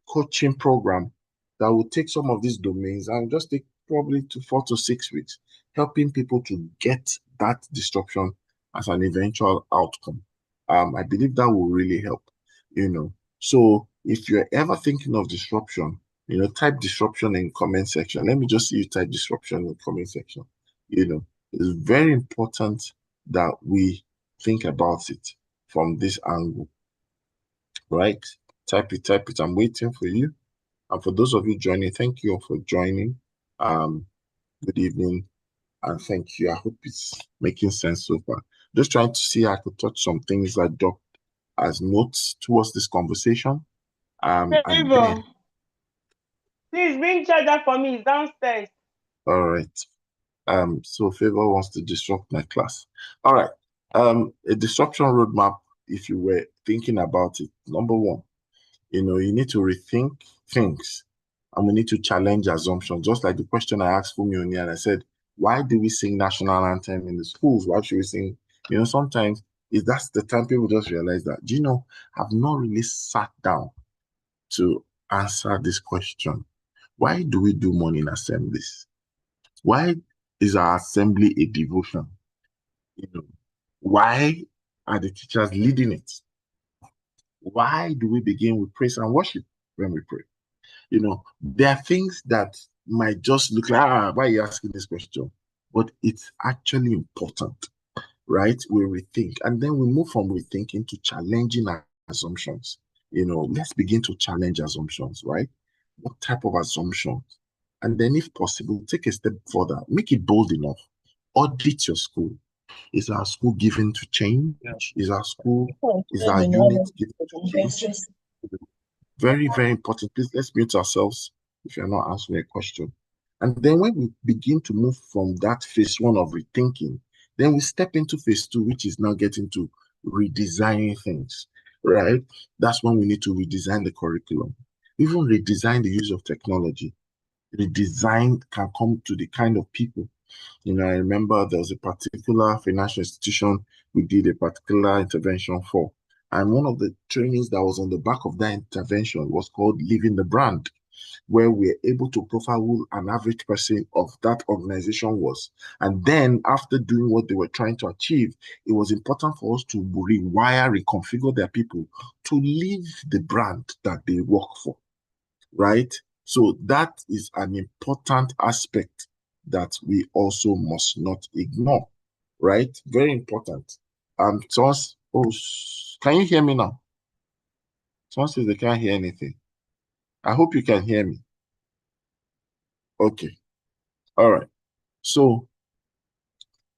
coaching program that will take some of these domains and just take probably 4 to 6 weeks, helping people to get that disruption as an eventual outcome. I believe that will really help, So if you're ever thinking of disruption, type disruption in comment section. Let me just see you type disruption in the comment section. It's very important that we think about it from this angle, right? Type it. I'm waiting for you. And for those of you joining, thank you all for joining. Good evening, and thank you. I hope it's making sense so far. Just trying to see how I could touch some things I dropped as notes towards this conversation. And then, please bring charger for me. It's downstairs. All right. So Favor wants to disrupt my class. All right. A disruption roadmap, if you were thinking about it, number one, you need to rethink things, and we need to challenge assumptions. Just like the question I asked Fumi Oni, and I said, why do we sing national anthem in the schools? Why should we sing? Sometimes that's the time people just realize that, I've not really sat down to answer this question. Why do we do morning assemblies? Why is our assembly a devotion? Why Are the teachers leading it? Why do we begin with praise and worship when we pray? There are things that might just look like, why are you asking this question? But it's actually important, right? We rethink, and then we move from rethinking to challenging our assumptions. Let's begin to challenge assumptions, right? What type of assumptions? And then, if possible, take a step further, make it bold enough. Audit your school. Is our school given to change? Is our unit given to change? Very, very important. Please, let's mute ourselves if you're not answering a question. And then when we begin to move from that phase one of rethinking, then we step into phase two, which is now getting to redesigning things, right? That's when we need to redesign the curriculum, even redesign the use of technology. Redesign can come to the kind of people. I remember there was a particular financial institution we did a particular intervention for. And one of the trainings that was on the back of that intervention was called Living the Brand, where we're able to profile who an average person of that organization was. And then after doing what they were trying to achieve, it was important for us to rewire, reconfigure their people to live the brand that they work for, right? So that is an important aspect that we also must not ignore, right? Very important. Can you hear me now? Someone says they can't hear anything. I hope you can hear me. Okay. All right. So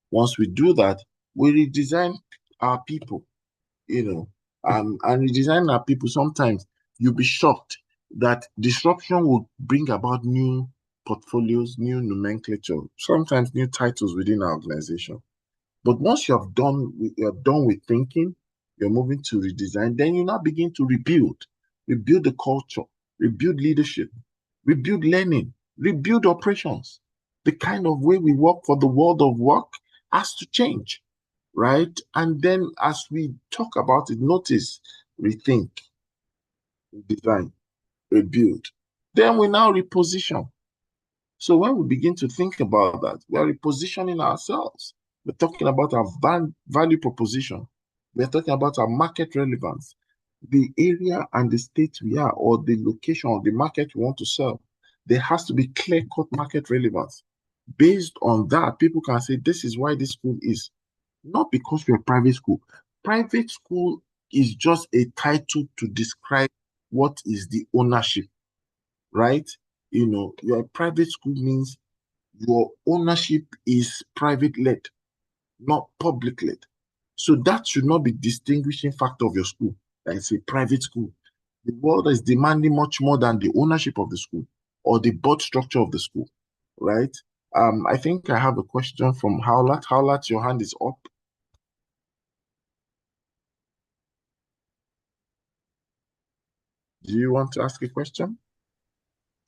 once we do that, we redesign our people, and redesign our people. Sometimes you'll be shocked that disruption will bring about new portfolios, new nomenclature, sometimes new titles within our organization. But once you're done with thinking, you're moving to redesign, then you now begin to rebuild the culture, rebuild leadership, rebuild learning, rebuild operations. The kind of way we work for the world of work has to change, right? And then as we talk about it, notice, rethink, redesign, rebuild. Then we now reposition. So when we begin to think about that, we are repositioning ourselves. We're talking about our value proposition. We're talking about our market relevance, the area and the state we are, or the location or the market we want to serve. There has to be clear-cut market relevance. Based on that, people can say, this is why this school is. Not because we're a private school. Private school is just a title to describe what is the ownership, right? Your private school means your ownership is private-led, not public-led. So that should not be distinguishing factor of your school. That it's a private school. The world is demanding much more than the ownership of the school or the board structure of the school, right? I think I have a question from Howlat. Howlat, your hand is up. Do you want to ask a question?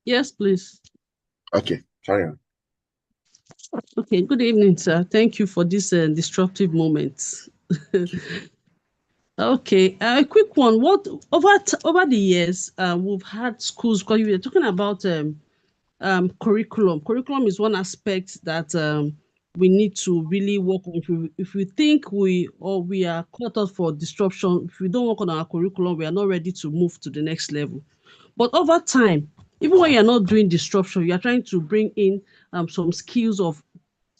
Yes, please. Okay, carry on. Okay, good evening, sir. Thank you for this disruptive moment. Okay, a quick one. What over the years we've had schools, because you were talking about curriculum. Curriculum is one aspect that we need to really work on. If we think we are caught up for disruption, if we don't work on our curriculum, we are not ready to move to the next level. But over time, even when you're not doing disruption, you're trying to bring in some skills of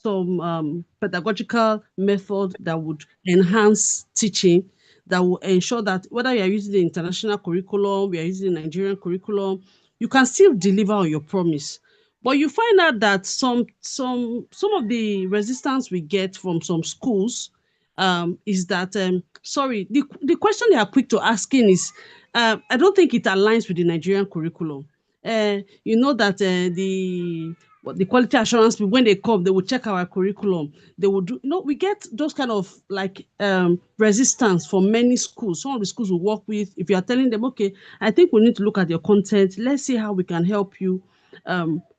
some pedagogical method that would enhance teaching, that will ensure that whether you're using the international curriculum, we are using the Nigerian curriculum, you can still deliver on your promise. But you find out that some of the resistance we get from some schools is that, sorry, the question they are quick to asking is, I don't think it aligns with the Nigerian curriculum. You know that the quality assurance people, when they come, they will check our curriculum. They will do, we get those kind of like resistance from many schools. Some of the schools we work with, if you are telling them, okay, I think we need to look at your content. Let's see how we can help you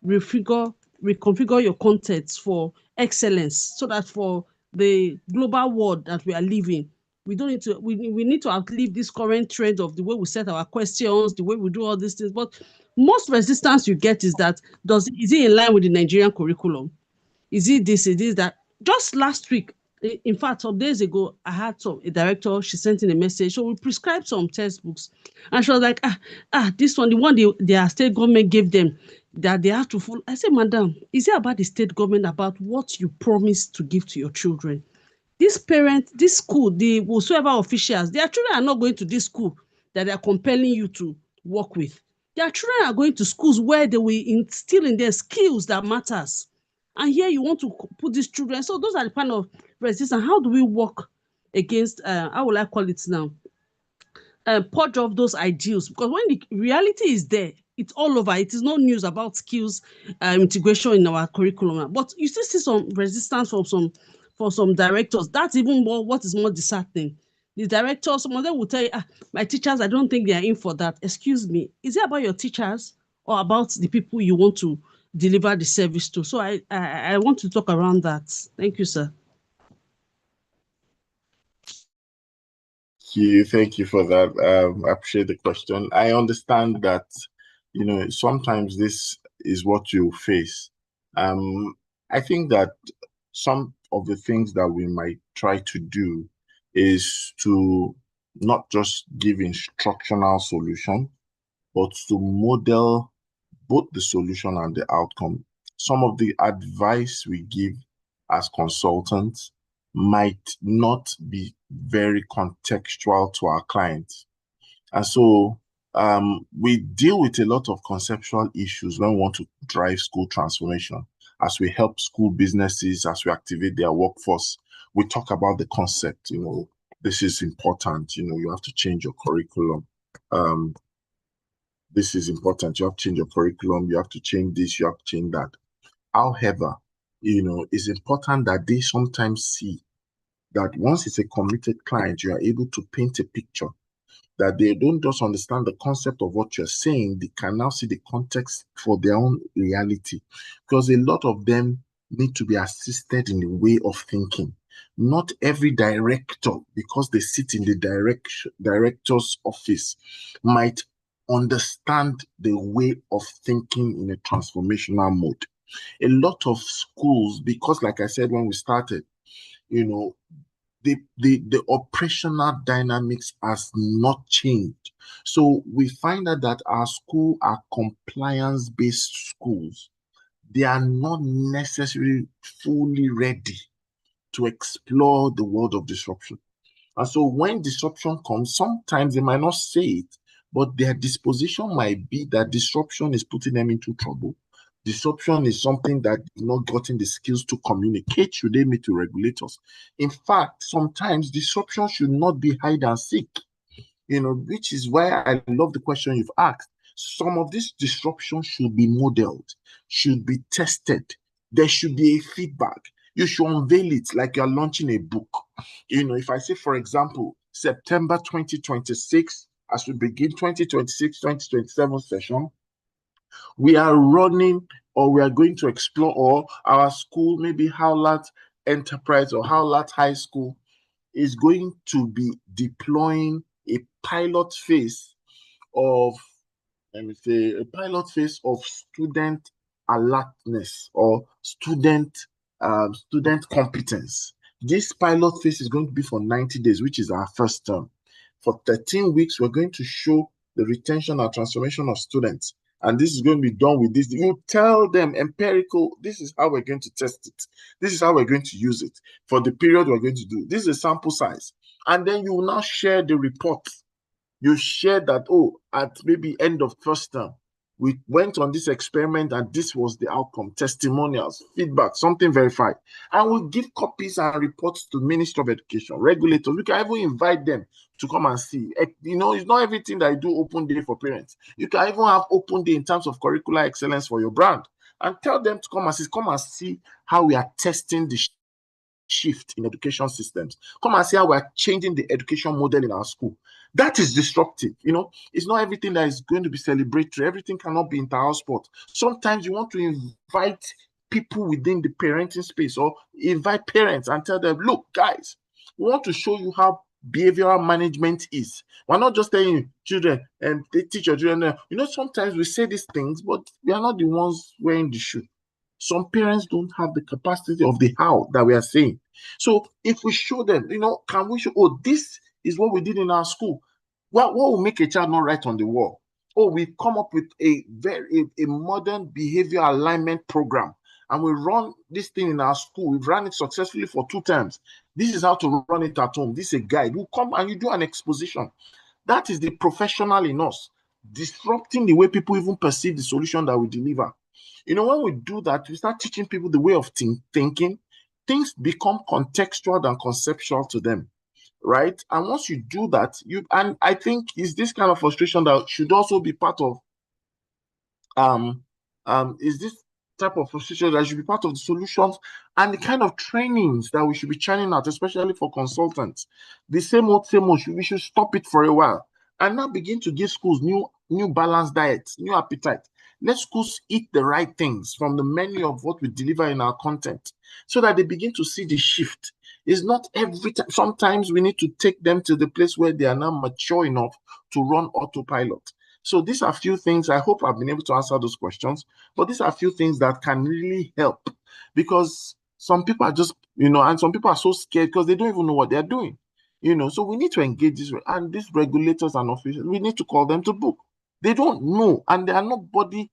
reconfigure your contents for excellence, so that for the global world that we are living, we don't need to, we need to outlive this current trend of the way we set our questions, the way we do all these things. But most resistance you get is that, is it in line with the Nigerian curriculum? Is it this, it is that? Just last week, In fact, some days ago, I had a director, she sent in a message. So we prescribed some textbooks. And she was like, this one, the one their state government gave them, that they have to follow. I said, madam, is it about the state government, about what you promised to give to your children? This parent, this school, the whatsoever officials, their children are not going to this school that they are compelling you to work with. Their children are going to schools where they will instill in their skills that matters. And here you want to put these children. So those are the kind of resistance. How do we work against, how will I call it now? Purge off those ideals, because when the reality is there, it's all over. It is no news about skills integration in our curriculum. But you still see some resistance from some directors. That's even more what is more disheartening. The directors, some of them will tell you, my teachers, I don't think they are in for that. Excuse me, is it about your teachers or about the people you want to deliver the service to? So I want to talk around that. Thank you, sir. Thank you for that. I appreciate the question. I understand that, sometimes this is what you face. I think that some of the things that we might try to do is to not just give instructional solution, but to model both the solution and the outcome. Some of the advice we give as consultants might not be very contextual to our clients. And so we deal with a lot of conceptual issues when we want to drive school transformation. As we help school businesses, as we activate their workforce, we talk about the concept, this is important, you have to change your curriculum. This is important, you have to change your curriculum, you have to change this, you have to change that. However, it's important that they sometimes see that once it's a committed client, you are able to paint a picture, that they don't just understand the concept of what you're saying, they can now see the context for their own reality. Because a lot of them need to be assisted in the way of thinking. Not every director, because they sit in the director's office, might understand the way of thinking in a transformational mode. A lot of schools, because like I said when we started, the operational dynamics has not changed. So we find out that our school are compliance-based schools. They are not necessarily fully ready to explore the world of disruption. And so when disruption comes, sometimes they might not say it, but their disposition might be that disruption is putting them into trouble. Disruption is something that is not gotten the skills to communicate should they meet to regulators. In fact, sometimes disruption should not be hide and seek, which is why I love the question you've asked. Some of this disruption should be modeled, should be tested. There should be a feedback. You should unveil it like you're launching a book. If I say, for example, September 2026, as we begin 2026-2027 session, we are running, or we are going to explore, or our school, maybe Howlett Enterprise or Howlett High School, is going to be deploying a pilot phase of, student alertness or student competence. This pilot phase is going to be for 90 days, which is our first term. For 13 weeks, we're going to show the retention and transformation of students. And this is going to be done with this. You tell them empirical, this is how we're going to test it. This is how we're going to use it for the period we're going to do. This is a sample size. And then you will now share the report. You share that, at maybe end of first term, we went on this experiment and this was the outcome, testimonials, feedback, something verified. And we'll give copies and reports to Ministry of Education, regulators. We can even invite them to come and see. It's not everything that you do open day for parents. You can even have open day in terms of curricular excellence for your brand and tell them to come and see how we are testing the shift in education systems. Come and see how we're changing the education model in our school. That is disruptive. It's not everything that is going to be celebratory. Everything cannot be inter-house sport. Sometimes you want to invite people within the parenting space or invite parents and tell them, look, guys, we want to show you how behavioral management is. We're not just telling children and they teach your children. Sometimes we say these things, but we are not the ones wearing the shoe. Some parents don't have the capacity of the how that we are saying. So if we show them, can we show, oh, this is what we did in our school. What will make a child not write on the wall? Oh, we come up with a modern behavior alignment program, and we run this thing in our school. We've run it successfully for 2 terms. This is how to run it at home. This is a guide. You come and you do an exposition. That is the professional in us, disrupting the way people even perceive the solution that we deliver. When we do that, we start teaching people the way of thinking. Things become contextual and conceptual to them, right? And once you do that, and I think it's this kind of frustration that should also be part of is this type of frustration that should be part of the solutions and the kind of trainings that we should be churning out, especially for consultants. The same old, we should stop it for a while and now begin to give schools new balanced diets, new appetite. Let schools eat the right things from the menu of what we deliver in our content so that they begin to see the shift. It's not every time. Sometimes we need to take them to the place where they are now mature enough to run autopilot. So these are a few things. I hope I've been able to answer those questions, but these are a few things that can really help, because some people are just, and some people are so scared because they don't even know what they're doing, so we need to engage this, and these regulators and officials, we need to call them to book. They don't know, and there are nobody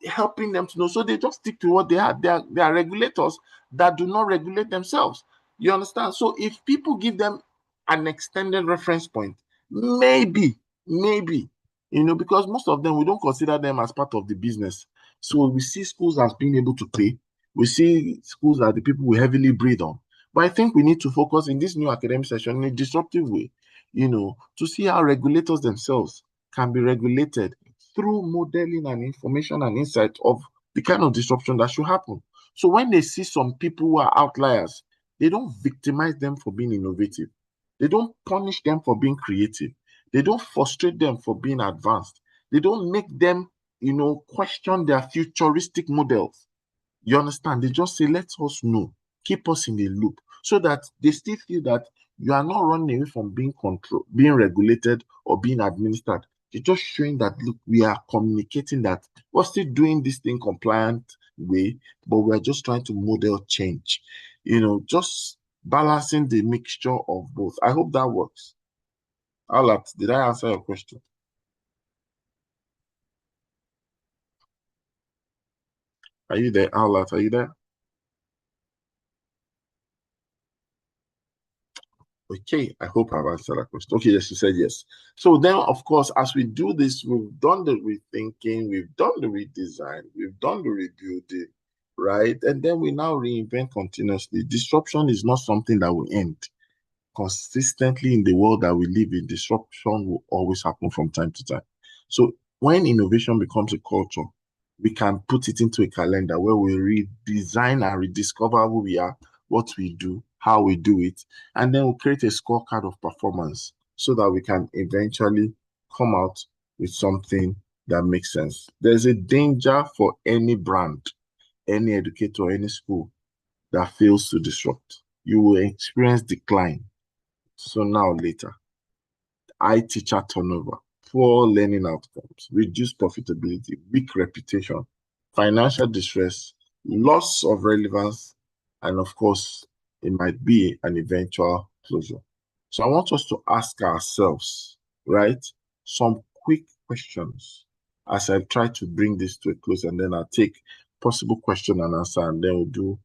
helping them to know, so they just stick to what they are. They are regulators that do not regulate themselves. You understand? So if people give them an extended reference point, maybe, because most of them, we don't consider them as part of the business. So we see schools as being able to pay. We see schools as the people we heavily breathe on. But I think we need to focus in this new academic session in a disruptive way, to see how regulators themselves can be regulated through modeling and information and insight of the kind of disruption that should happen. So when they see some people who are outliers, they don't victimize them for being innovative. They don't punish them for being creative. They don't frustrate them for being advanced. They don't make them, question their futuristic models. You understand? They just say, let us know, keep us in the loop, so that they still feel that you are not running away from being controlled, being regulated, or being administered. You're just showing that, look, we are communicating that we're still doing this thing compliant way, but we're just trying to model change. Just balancing the mixture of both. I hope that works. Alat, did I answer your question? Are you there, Alat? Are you there? Okay, I hope I've answered that question. Okay, yes, you said yes. So then, of course, as we do this, we've done the rethinking, we've done the redesign, we've done the rebuilding, right? And then we now reinvent continuously. Disruption is not something that will end. Consistently in the world that we live in, disruption will always happen from time to time. So when innovation becomes a culture, we can put it into a calendar where we redesign and rediscover who we are, what we do, how we do it, and then we'll create a scorecard of performance so that we can eventually come out with something that makes sense. There's a danger for any brand, any educator, any school that fails to disrupt. You will experience decline sooner or later. High teacher turnover, poor learning outcomes, reduced profitability, weak reputation, financial distress, loss of relevance, and of course, it might be an eventual closure. So I want us to ask ourselves, right, some quick questions as I try to bring this to a close, and then I'll take possible question and answer, and then we'll do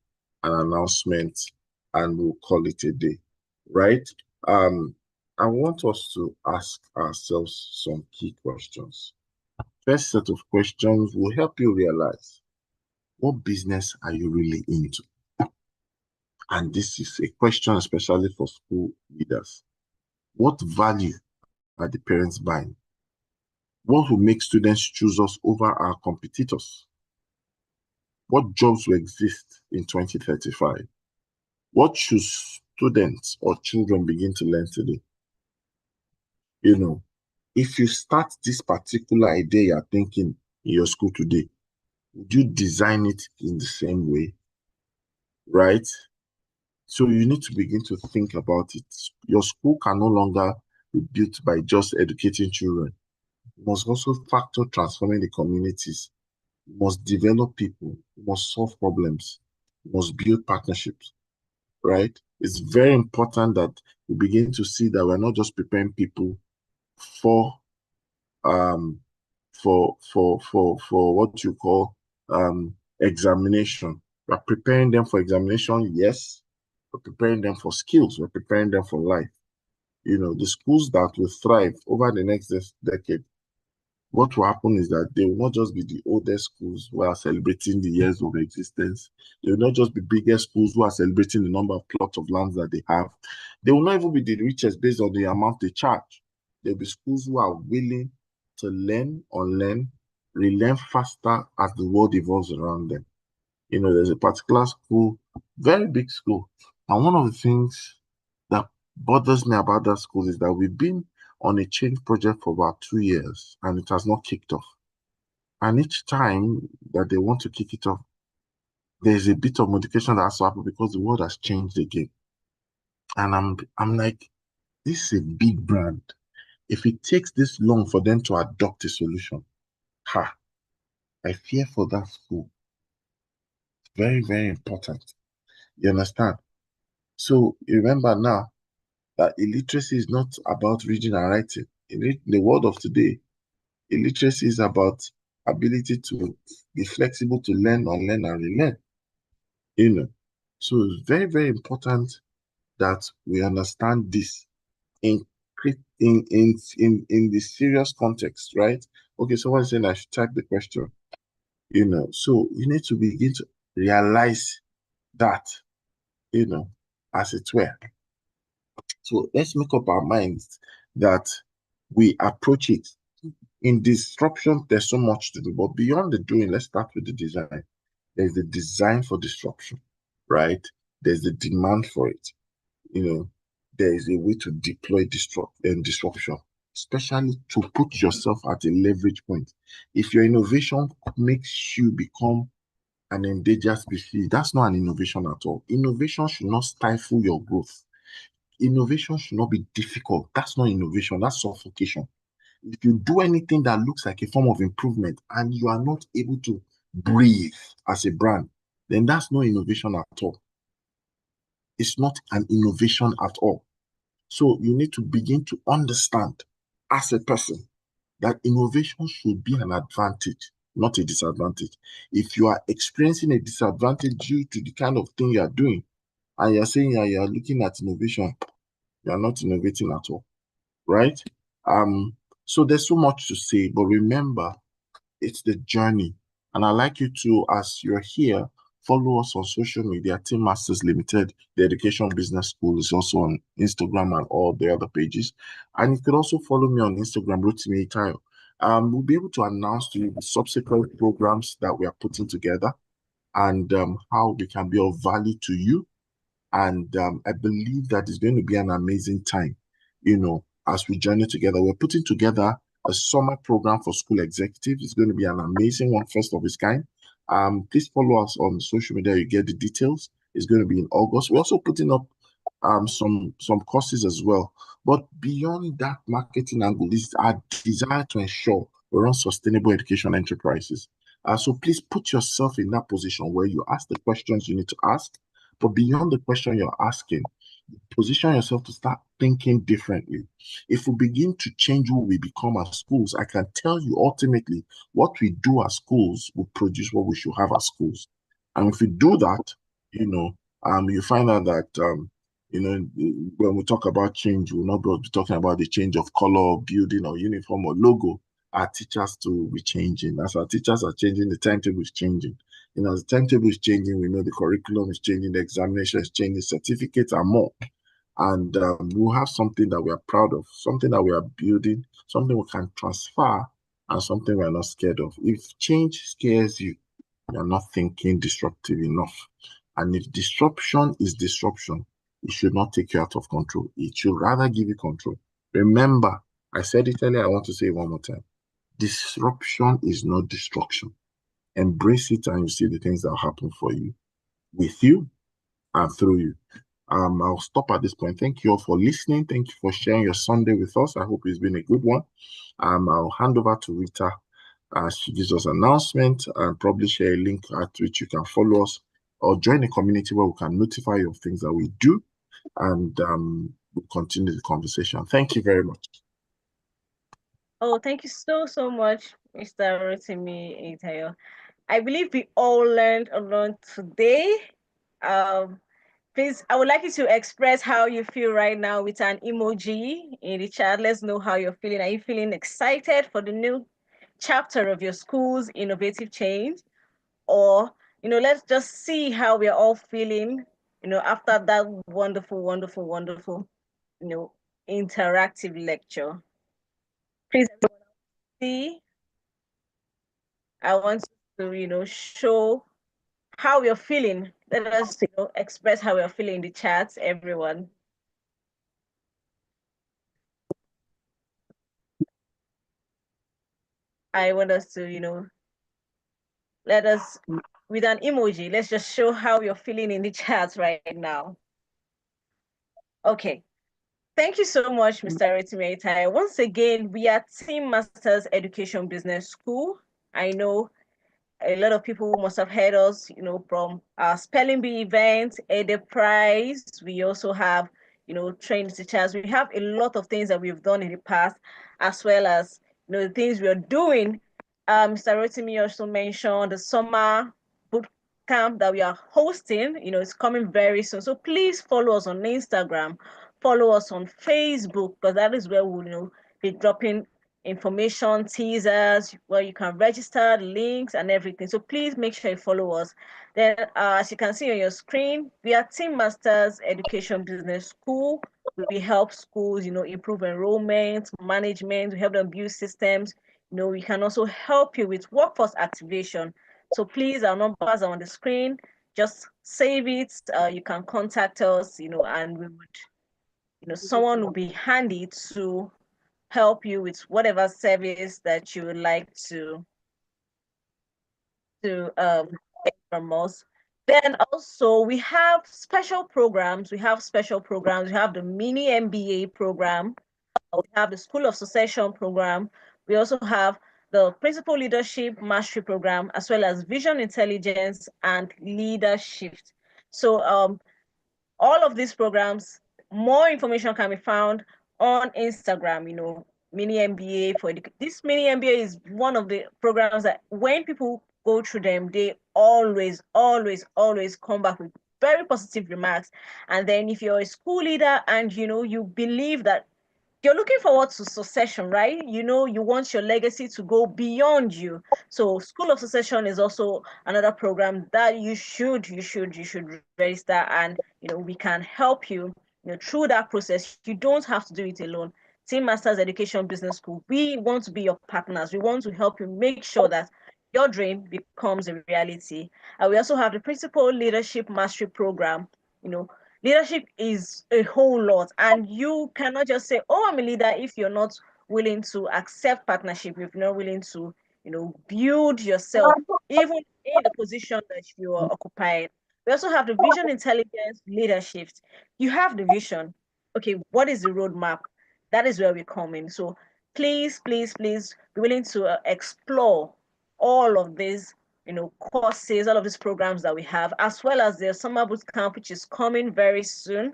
an announcement and we'll call it a day, right? I want us to ask ourselves some key questions. First set of questions will help you realize, what business are you really into? And this is a question especially for school leaders. What value are the parents buying? What will make students choose us over our competitors? What jobs will exist in 2035? What should students or children begin to learn today? If you start this particular idea you're thinking in your school today, would you design it in the same way? Right? So you need to begin to think about it. Your school can no longer be built by just educating children. You must also factor transforming the communities You must develop people. You must solve problems. You must build partnerships, right? It's very important that we begin to see that we're not just preparing people for what you call examination. We're preparing them for examination, yes. We're preparing them for skills. We're preparing them for life. You know, the schools that will thrive over the next decade, what will happen is that they will not just be the oldest schools who are celebrating the years of existence. They will not just be biggest schools who are celebrating the number of plots of lands that they have. They will not even be the richest based on the amount they charge. There will be schools who are willing to learn, unlearn, relearn faster as the world evolves around them. You know, there's a particular school, very big school, and one of the things that bothers me about that school is that we've been on a change project for about 2 years and it has not kicked off. And each time that they want to kick it off, there's a bit of modification that has to happen because the world has changed again. And I'm like, this is a big brand. If it takes this long for them to adopt a solution, I fear for that school. It's very, very important. You understand? So remember now that illiteracy is not about reading and writing. In the world of today, illiteracy is about ability to be flexible to learn, unlearn, and relearn. You know, so it's very, very important that we understand this in the serious context, right? Okay, someone's saying I should type the question. You know, so you need to begin to realize that, you know, as it were. So let's make up our minds that we approach it. In disruption, there's so much to do, but beyond the doing, let's start with the design. There's the design for disruption, right? There's the demand for it. You know, there is a way to deploy disruption, especially to put yourself at a leverage point. If your innovation makes you become an endangered species, that's not an innovation at all. Innovation should not stifle your growth. Innovation should not be difficult. That's not innovation, that's suffocation. If you do anything that looks like a form of improvement and you are not able to breathe as a brand, then that's no innovation at all. It's not an innovation at all. So you need to begin to understand as a person that innovation should be an advantage, not a disadvantage. If you are experiencing a disadvantage due to the kind of thing you are doing, and you're saying you are looking at innovation, you are not innovating at all, right? So there's so much to say, but remember, it's the journey. And I'd like you to, as you're here, follow us on social media. Team Masters Limited, the Education Business School, is also on Instagram and all the other pages. And you could also follow me on Instagram, Rotimi Itayo. We'll be able to announce to you the subsequent programs that we are putting together and how we can be of value to you. And I believe that it's going to be an amazing time, you know, as we journey together. We're putting together a summer program for school executives. It's going to be an amazing one, first of its kind. Please follow us on social media. You get the details. It's going to be in August. We're also putting up some courses as well. But beyond that marketing angle, this is our desire to ensure we run sustainable education enterprises. So please put yourself in that position where you ask the questions you need to ask. But beyond the question you're asking, position yourself to start thinking differently. If we begin to change who we become as schools, I can tell you ultimately what we do as schools will produce what we should have as schools. And if we do that, you know, you find out that, you know, when we talk about change, we'll not be talking about the change of color, building, or uniform or logo. Our teachers to be changing. As our teachers are changing, the timetable is changing. You know, as the timetable is changing, we know the curriculum is changing, the examination is changing, certificates are more. And we'll have something that we are proud of, something that we are building, something we can transfer, and something we're not scared of. If change scares you, you're not thinking disruptive enough. And if disruption is disruption, it should not take you out of control. It should rather give you control. Remember, I said it earlier, I want to say it one more time. Disruption is not destruction. Embrace it and you see the things that will happen for you, with you, and through you. I'll stop at this point. Thank you all for listening. Thank you for sharing your Sunday with us. I hope it's been a good one. I'll hand over to Rita She gives us an announcement and probably share a link at which you can follow us or join a community where we can notify you of things that we do, and we'll continue the conversation. Thank you very much. Oh, thank you so much, Mr. Rotimi Itayo. I believe we all learned a lot today. Please, I would like you to express how you feel right now with an emoji in the chat. Let's know how you're feeling. Are you feeling excited for the new chapter of your school's innovative change? Or, let's just see how we're all feeling, after that wonderful, interactive lecture. Please, see, I want to, show how you're feeling. Let us, express how you're feeling in the chat, everyone. I want us to, let us, with an emoji, let's just show how you're feeling in the chat right now. Okay. Thank you so much, Mr. Rotimi Itayo. Once again, we are Team Masters Education Business School. I know a lot of people must have heard us, from our spelling bee event, EDE Prize. We also have, trained teachers. We have a lot of things that we've done in the past, as well as, the things we are doing. Mr. Rotimi also mentioned the summer boot camp that we are hosting. It's coming very soon. So please follow us on Instagram, follow us on Facebook, because that is where we'll, be dropping information, teasers, where you can register, links, and everything. So please make sure you follow us. Then, as you can see on your screen, we are Team Masters Education Business School. We help schools, improve enrollment, management. We help them build systems. We can also help you with workforce activation. So please, our numbers are on the screen. Just save it. You can contact us, and we would, someone will be handy to help you with whatever service that you would like to get from us. Then also we have special programs. We have the mini MBA program. We have the School of Succession program. We also have the Principal Leadership Mastery program, as well as Vision Intelligence and Leadership. So all of these programs, more information can be found on Instagram, mini MBA this mini MBA is one of the programs that when people go through them, they always come back with very positive remarks. And then if you're a school leader and you believe that you're looking forward to succession, right? You want your legacy to go beyond you. So School of Succession is also another program that you should register, and we can help you, through that process. You don't have to do it alone. Team Masters Education Business School, we want to be your partners. We want to help you make sure that your dream becomes a reality. And we also have the Principal Leadership Mastery program. Leadership is a whole lot, and you cannot just say, oh, I'm a leader, if you're not willing to accept partnership, if you're not willing to, build yourself, even in the position that you are occupying. We also have the Vision Intelligence Leadership. You have the vision. Okay, what is the roadmap? That is where we come in. So please be willing to explore all of these courses, all of these programs that we have, as well as the summer boot camp, which is coming very soon.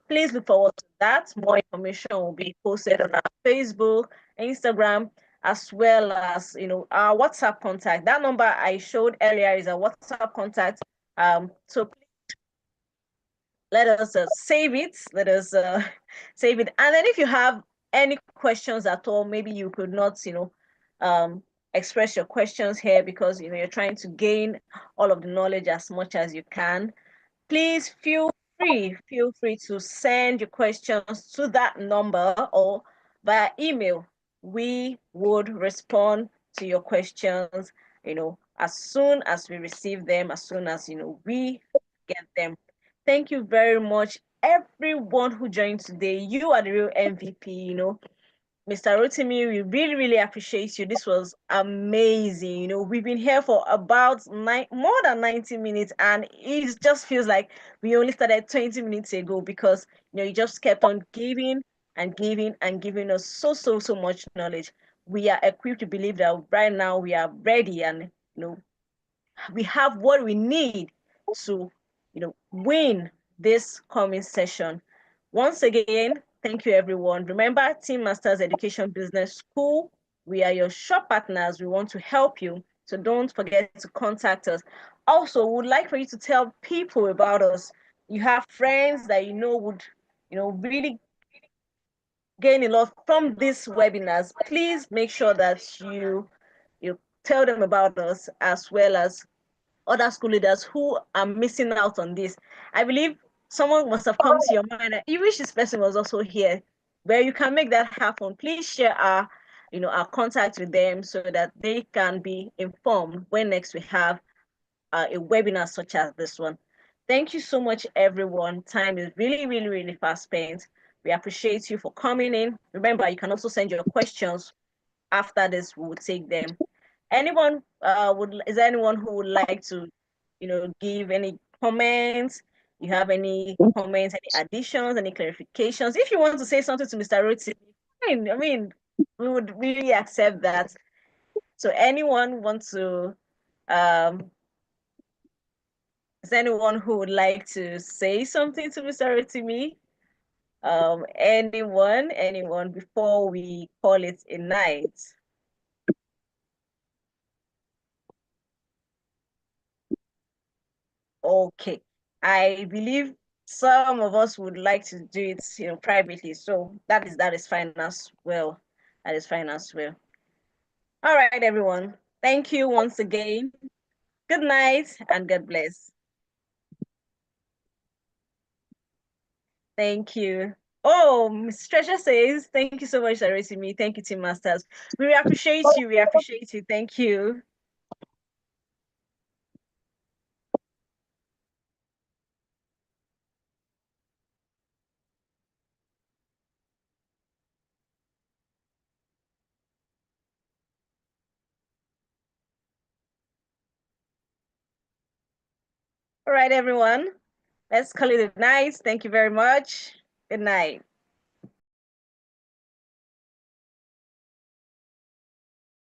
Please look forward to that. More information will be posted on our Facebook, Instagram, as well as our WhatsApp contact. That number I showed earlier is a WhatsApp contact. So please let us save it. Let us save it. And then if you have any questions at all, maybe you could not, express your questions here because you're trying to gain all of the knowledge as much as you can, please feel free to send your questions to that number or via email. We would respond to your questions, as soon as we receive them, as soon as we get them. Thank you very much, everyone who joined today. You are the real MVP. Mr. Rotimi, we really appreciate you. This was amazing. We've been here for about more than 90 minutes, and it just feels like we only started 20 minutes ago because you just kept on giving and giving and giving us so much knowledge. we are equipped to believe that right now we are ready, and we have what we need to win this coming session. Once again, thank you, everyone. Remember, Team Masters Education Business School, we are your shop partners. We want to help you, so don't forget to contact us. Also, we would like for you to tell people about us. You have friends that would really gain a lot from these webinars. Please make sure that you tell them about us, as well as other school leaders who are missing out on this. I believe someone must have come to your mind that you wish this person was also here, where you can make that happen. Please share our contact with them so that they can be informed when next we have a webinar such as this one. Thank you so much, everyone. Time is really, really, really fast spent. We appreciate you for coming in. Remember, you can also send your questions. After this, we will take them. Is there anyone who would like to, give any comments? You have any comments, any additions, any clarifications? If you want to say something to Mr. Roti, fine. I mean, we would really accept that. So anyone want to, is there anyone who would like to say something to Mr. Rotimi? Anyone before we call it a night? Okay, I believe some of us would like to do it, privately. So that is fine as well. That is fine as well. All right, everyone. Thank you once again. Good night and God bless. Thank you. Oh, Ms. Treasure says, thank you so much, Me. Thank you, Team Masters. We appreciate you. We appreciate you. Thank you. All right, everyone. Let's call it a night. Thank you very much. Good night.